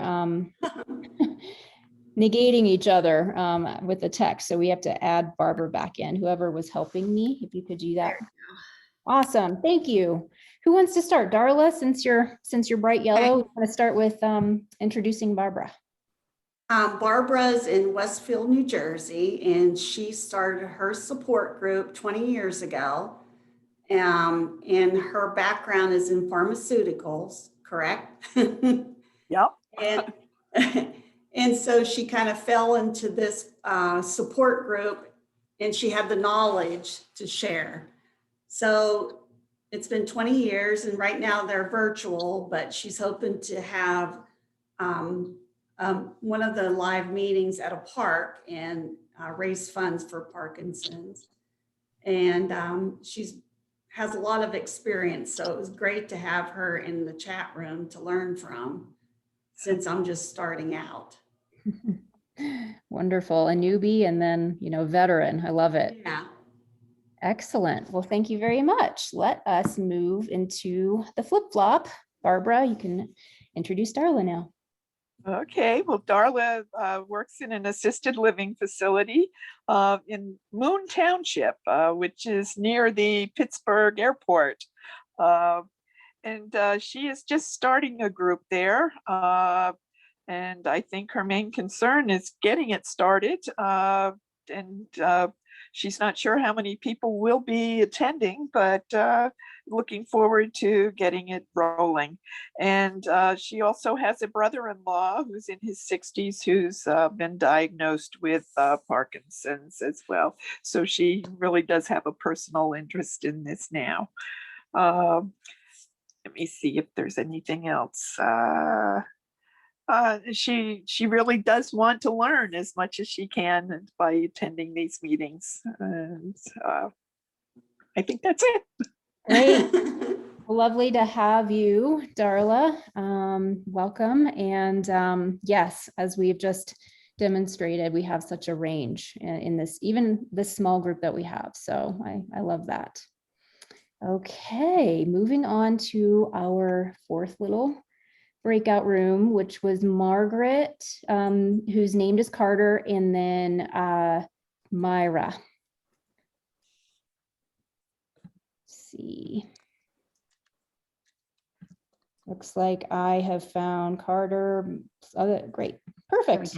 S1: negating each other with the text. So we have to add Barbara back in, whoever was helping me, if you could do that. Awesome, thank you. Who wants to start? Darla, since you're bright yellow, we want to start with introducing Barbara.
S11: Barbara's in Westfield, New Jersey, and she started her support group 20 years ago. And her background is in pharmaceuticals, correct?
S6: Yep.
S11: And so she kind of fell into this support group, and she had the knowledge to share. So it's been 20 years, and right now they're virtual, but she's hoping to have one of the live meetings at a park and raise funds for Parkinson's. And she's has a lot of experience, so it was great to have her in the chat room to learn from, since I'm just starting out.
S1: Wonderful, a newbie and then, veteran. I love it.
S11: Yeah.
S1: Excellent. Well, thank you very much. Let us move into the flip-flop. Barbara, you can introduce Darla now.
S6: Okay, well, Darla works in an assisted living facility in Moon Township, which is near the Pittsburgh airport. And she is just starting a group there. And I think her main concern is getting it started. And she's not sure how many people will be attending, but looking forward to getting it rolling. And she also has a brother-in-law who's in his 60s who's been diagnosed with Parkinson's as well. So she really does have a personal interest in this now. Let me see if there's anything else. She really does want to learn as much as she can by attending these meetings. And I think that's it.
S1: Great. Lovely to have you, Darla. Welcome. And yes, as we've just demonstrated, we have such a range in this, even this small group that we have. So I love that. Okay, moving on to our fourth little breakout room, which was Margaret, who's named as Carter, and then Myra. Let's see. Looks like I have found Carter. Oh, great, perfect.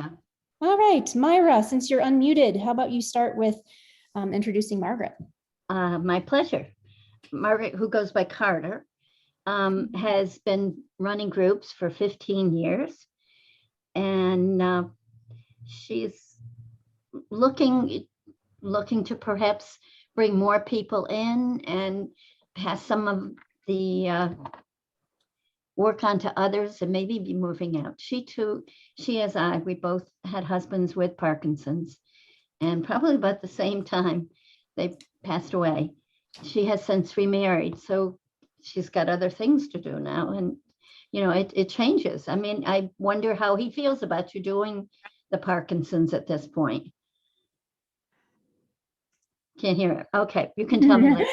S1: All right, Myra, since you're unmuted, how about you start with introducing Margaret?
S5: My pleasure. Margaret, who goes by Carter, has been running groups for 15 years. And she's looking to perhaps bring more people in and pass some of the work on to others and maybe be moving out. She as I, we both had husbands with Parkinson's, and probably about the same time they passed away. She has since remarried, so she's got other things to do now. And, you know, it changes. I mean, I wonder how he feels about you doing the Parkinson's at this point. Can't hear it. Okay, you can tell me later.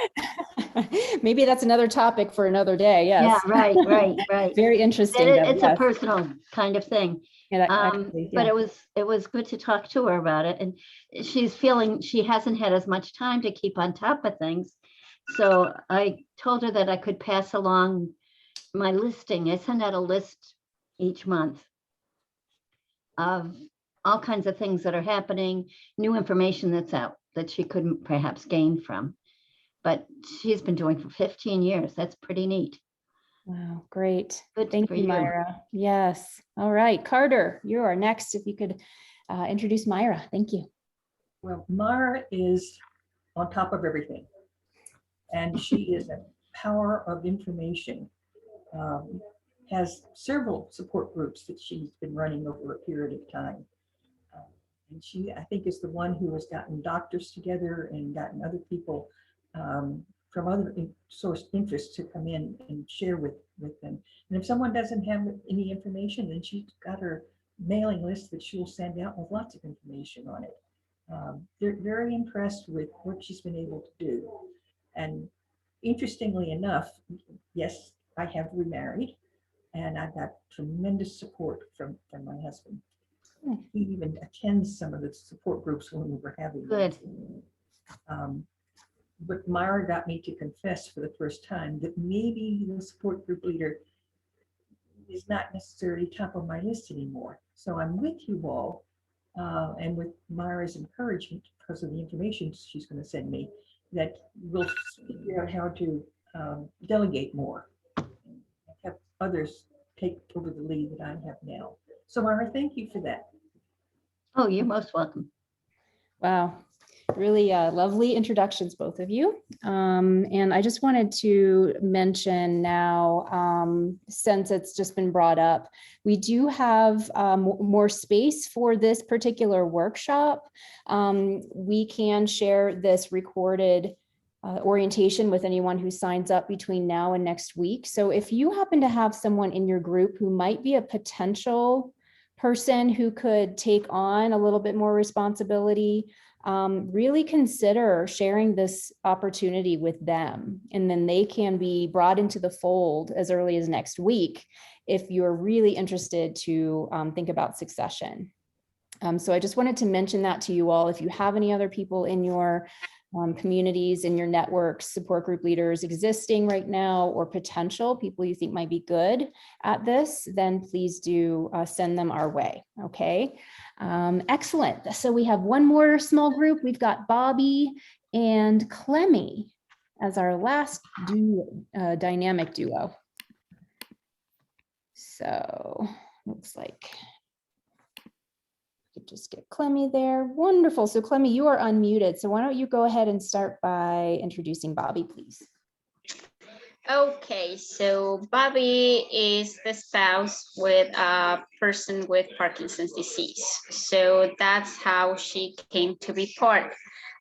S1: Maybe that's another topic for another day. Yes.
S5: Yeah, right.
S1: Very interesting.
S5: It's a personal kind of thing.
S1: Yeah, actually, yeah.
S5: But it was good to talk to her about it. And she's feeling she hasn't had as much time to keep on top of things. So I told her that I could pass along my listing. I send out a list each month of all kinds of things that are happening, new information that's out that she couldn't perhaps gain from. But she's been doing for 15 years. That's pretty neat.
S1: Wow, great.
S5: Good
S1: Thank
S5: for
S1: you,
S5: you.
S1: Myra. Yes. All right, Carter, you are next. If you could introduce Myra. Thank you.
S8: Well, Myra is on top of everything. And she is a power of information, has several support groups that she's been running over a period of time. And she, I think, is the one who has gotten doctors together and gotten other people from other source interests to come in and share with them. And if someone doesn't have any information, then she's got her mailing list that she'll send out with lots of information on it. They're very impressed with what she's been able to do. And interestingly enough, yes, I have remarried, and I've got tremendous support from my husband. He even attends some of the support groups when we were having
S5: Good.
S8: But Myra got me to confess for the first time that maybe the support group leader is not necessarily top of my list anymore. So I'm with you all, and with Myra's encouragement, because of the information she's going to send me, that we'll figure out how to delegate more, have others take over the lead that I have now. So Myra, thank you for that.
S5: Oh, you're most welcome.
S1: Wow, really lovely introductions, both of you. And I just wanted to mention now, since it's just been brought up, we do have more space for this particular workshop. We can share this recorded orientation with anyone who signs up between now and next week. So if you happen to have someone in your group who might be a potential person who could take on a little bit more responsibility, really consider sharing this opportunity with them, and then they can be brought into the fold as early as next week if you're really interested to think about succession. So I just wanted to mention that to you all. If you have any other people in your communities, in your networks, support group leaders existing right now, or potential people you think might be good at this, then please do send them our way. Okay, excellent. So we have one more small group. We've got Bobby and Clemmy as our last dynamic duo. So looks like just get Clemmy there. Wonderful. So Clemmy, you are unmuted. So why don't you go ahead and start by introducing Bobby, please.
S12: Okay, so Bobby is the spouse with a person with Parkinson's disease. So that's how she came to be part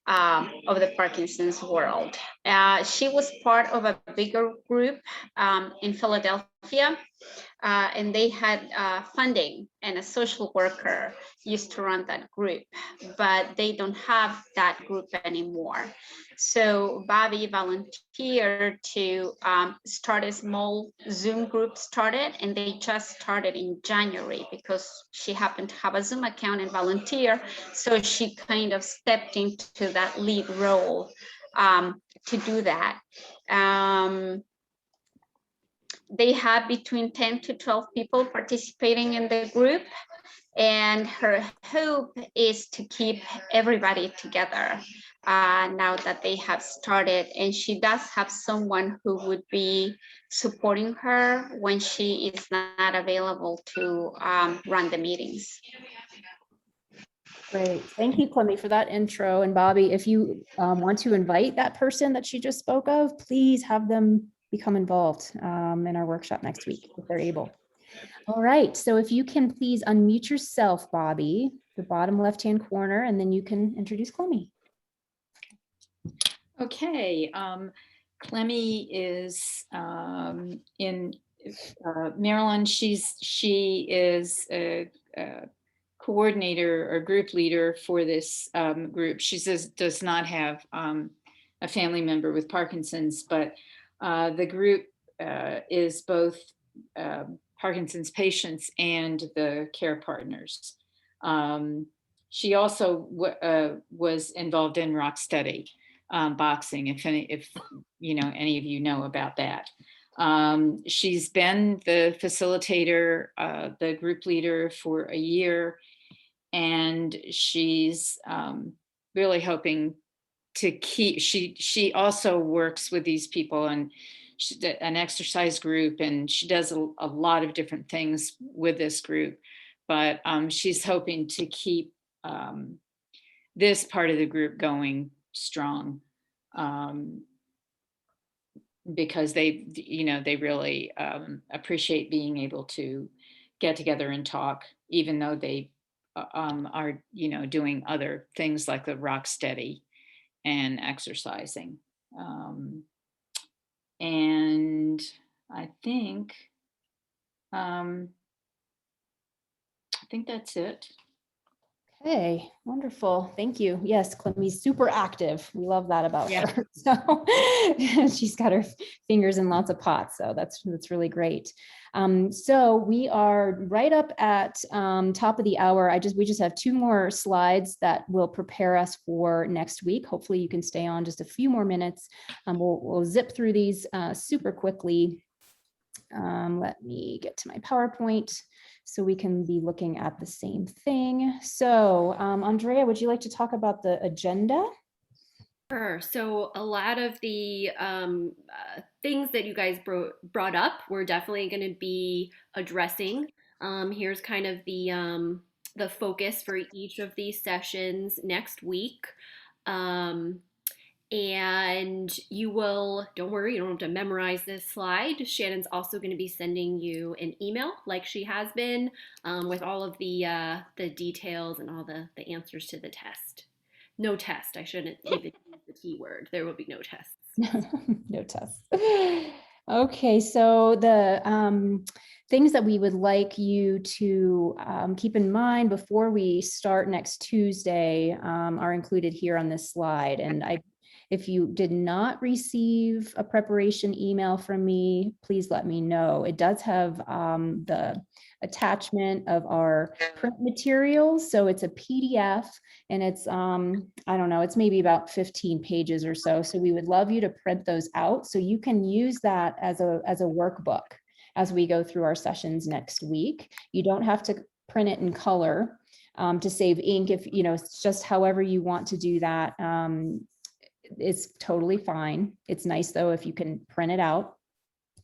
S12: of the Parkinson's world. She was part of a bigger group in Philadelphia, and they had funding, and a social worker used to run that group, but they don't have that group anymore. So Bobby volunteered to start a small Zoom group started, and they just started in January because she happened to have a Zoom account and volunteer. So she kind of stepped into that lead role to do that. They have between 10 to 12 people participating in the group, and her hope is to keep everybody together now that they have started. And she does have someone who would be supporting her when she is not available to run the meetings.
S1: Great. Thank you, Clemmy, for that intro. And Bobby, if you want to invite that person that she just spoke of, please have them become involved in our workshop next week if they're able. All right. So if you can please unmute yourself, Bobby, the bottom left-hand corner, and then you can introduce Clemmy.
S13: Okay. Clemmy is in Maryland. She is a coordinator or group leader for this group. She does not have a family member with Parkinson's, but the group is both Parkinson's patients and the care partners. She also was involved in Rocksteady boxing, if you know any of you know about that. She's been the facilitator, the group leader for a year, and she's really hoping to keep. She also works with these people and an exercise group, and she does a lot of different things with this group, but she's hoping to keep this part of the group going strong, because they really appreciate being able to get together and talk, even though they are doing other things like the Rocksteady and exercising. And I think that's it.
S1: Okay, wonderful. Thank you. Yes, Clemmy's super active. We love that about her. So she's got her fingers in lots of pots. So that's really great. So we are right up at top of the hour. We just have 2 more slides that will prepare us for next week. Hopefully you can stay on just a few more minutes. We'll zip through these super quickly. Let me get to my PowerPoint so we can be looking at the same thing. So Andrea, would you like to talk about the agenda?
S2: Sure. So a lot of the things that you guys brought up, we're definitely going to be addressing. Here's kind of the focus for each of these sessions next week. And you will, don't worry, you don't have to memorize this slide. Shannon's also going to be sending you an email, like she has been, with all of the details and all the answers to the test. No test. I shouldn't even use the keyword. There will be no tests.
S1: No tests. Okay, so the things that we would like you to keep in mind before we start next Tuesday are included here on this slide. And If you did not receive a preparation email from me, please let me know. It does have the attachment of our print materials. So it's a PDF and it's, I don't know, it's maybe about 15 pages or so. So we would love you to print those out so you can use that as a workbook as we go through our sessions next week. You don't have to print it in color to save ink. If, you know, it's just however you want to do that. It's totally fine. It's nice though, if you can print it out.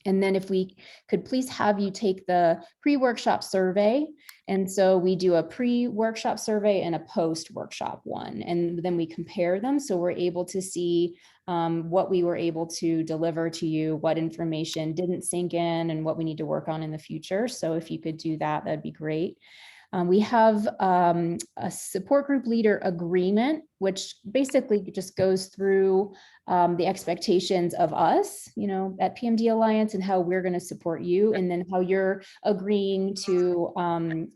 S1: And then if we could please have you take the pre-workshop survey. And so we do a pre-workshop survey and a post-workshop one, and then we compare them. So we're able to see what we were able to deliver to you, what information didn't sink in, and what we need to work on in the future. So if you could do that, that'd be great. We have a support group leader agreement, which basically just goes through the expectations of us, you know, at PMD Alliance and how we're going to support you, and then how you're agreeing to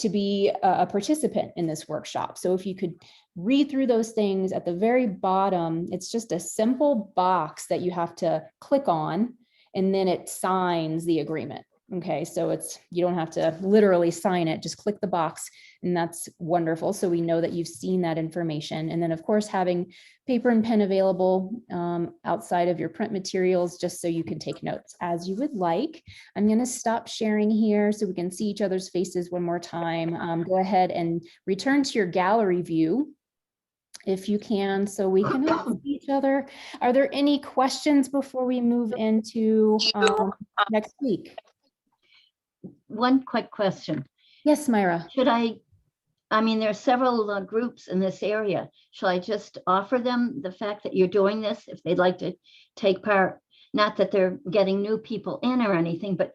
S1: be a participant in this workshop. So if you could read through those things at the very bottom, it's just a simple box that you have to click on, and then it signs the agreement. Okay, so it's, you don't have to literally sign it, just click the box, and that's wonderful. So we know that you've seen that information. And then of course, having paper and pen available outside of your print materials, just so you can take notes as you would like. I'm going to stop sharing here so we can see each other's faces one more time. Go ahead and return to your gallery view if you can, so we can all see each other. Are there any questions before we move into next week?
S5: One quick question.
S1: Yes, Myra.
S5: Should I mean, there are several groups in this area. Shall I just offer them the fact that you're doing this if they'd like to take part? Not that they're getting new people in or anything, but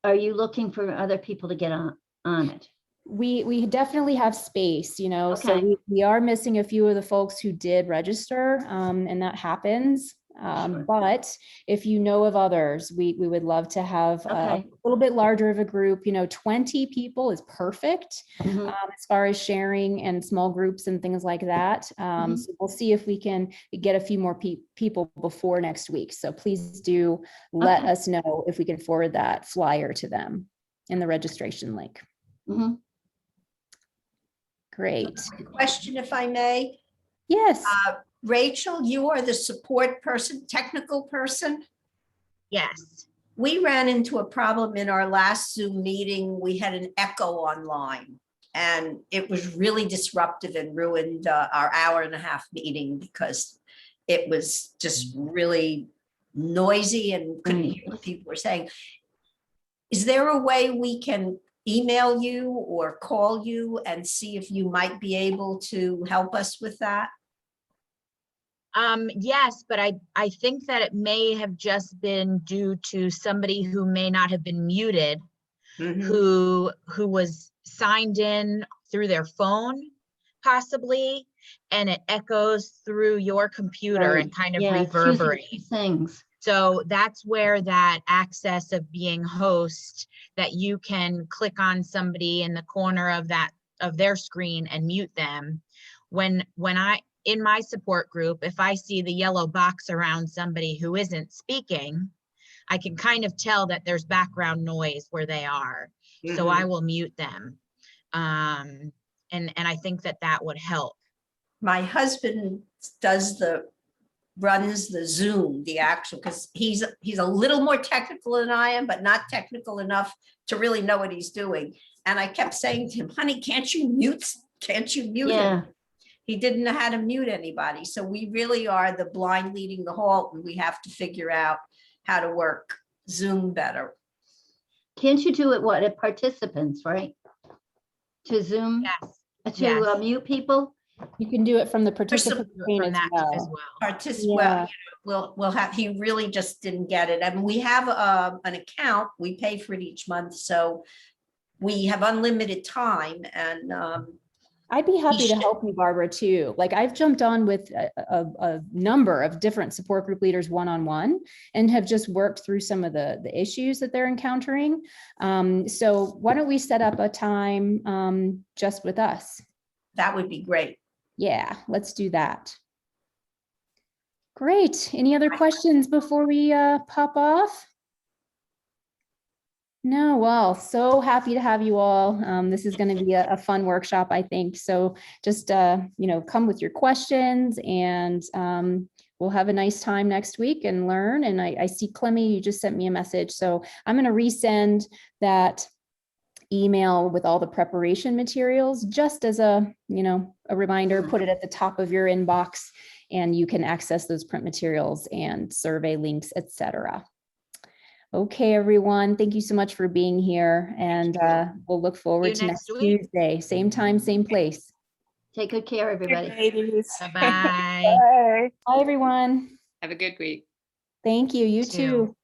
S5: are you looking for other people to get on it?
S1: We definitely have space, you know,
S5: Okay.
S1: so we are missing a few of the folks who did register, and that happens.
S5: Sure.
S1: But if you know of others, we would love to have a little bit larger of a group. You know, 20 people is perfect as far as sharing and small groups and things like that. So we'll see if we can get a few more people before next week. So please do let us know if we can forward that flyer to them in the registration link. Great.
S4: Question, if I may.
S1: Yes.
S4: Rachel, you are the support person, technical person?
S3: Yes.
S4: We ran into a problem in our last Zoom meeting. We had an echo online, and it was really disruptive and ruined our hour-and-a-half meeting because it was just really noisy and couldn't hear what people were saying. Is there a way we can email you or call you and see if you might be able to help us with that?
S3: Yes, but I think that it may have just been due to somebody who may not have been muted, who was signed in through their phone, possibly, and it echoes through your computer and kind of reverberates
S5: things.
S3: So that's where that access of being host, that you can click on somebody in the corner of their screen and mute them. When in my support group, if I see the yellow box around somebody who isn't speaking, I can kind of tell that there's background noise where they are. So I will mute them. And I think that would help.
S4: My husband runs the Zoom, the actual, because he's a little more technical than I am, but not technical enough to really know what he's doing. And I kept saying to him, honey, can't you mute him? He didn't know how to mute anybody. So we really are the blind leading the halt, and we have to figure out how to work Zoom better.
S5: Can't you do it at participants, right? To Zoom?
S3: Yes.
S5: To mute people?
S1: You can do it from the participant screen as well.
S4: We'll have, he really just didn't get it. And we have an account, we pay for it each month. So we have unlimited time, and
S1: I'd be happy to help you, Barbara, too. Like, I've jumped on with a number of different support group leaders one-on-one and have just worked through some of the issues that they're encountering. So why don't we set up a time just with us?
S4: That would be great.
S1: Yeah, let's do that. Great. Any other questions before we pop off? No, well, so happy to have you all. This is going to be a fun workshop, I think. So just, come with your questions, and we'll have a nice time next week and learn. And I see Clemmy, you just sent me a message. So I'm going to resend that email with all the preparation materials, just as a reminder. Put it at the top of your inbox, and you can access those print materials and survey links, etc. Okay, everyone, thank you so much for being here, and we'll look forward to next Tuesday, same time, same place.
S5: Take good care, everybody.
S3: Bye-bye.
S6: Bye.
S1: Bye, everyone.
S13: Have a good week.
S1: Thank you. You too.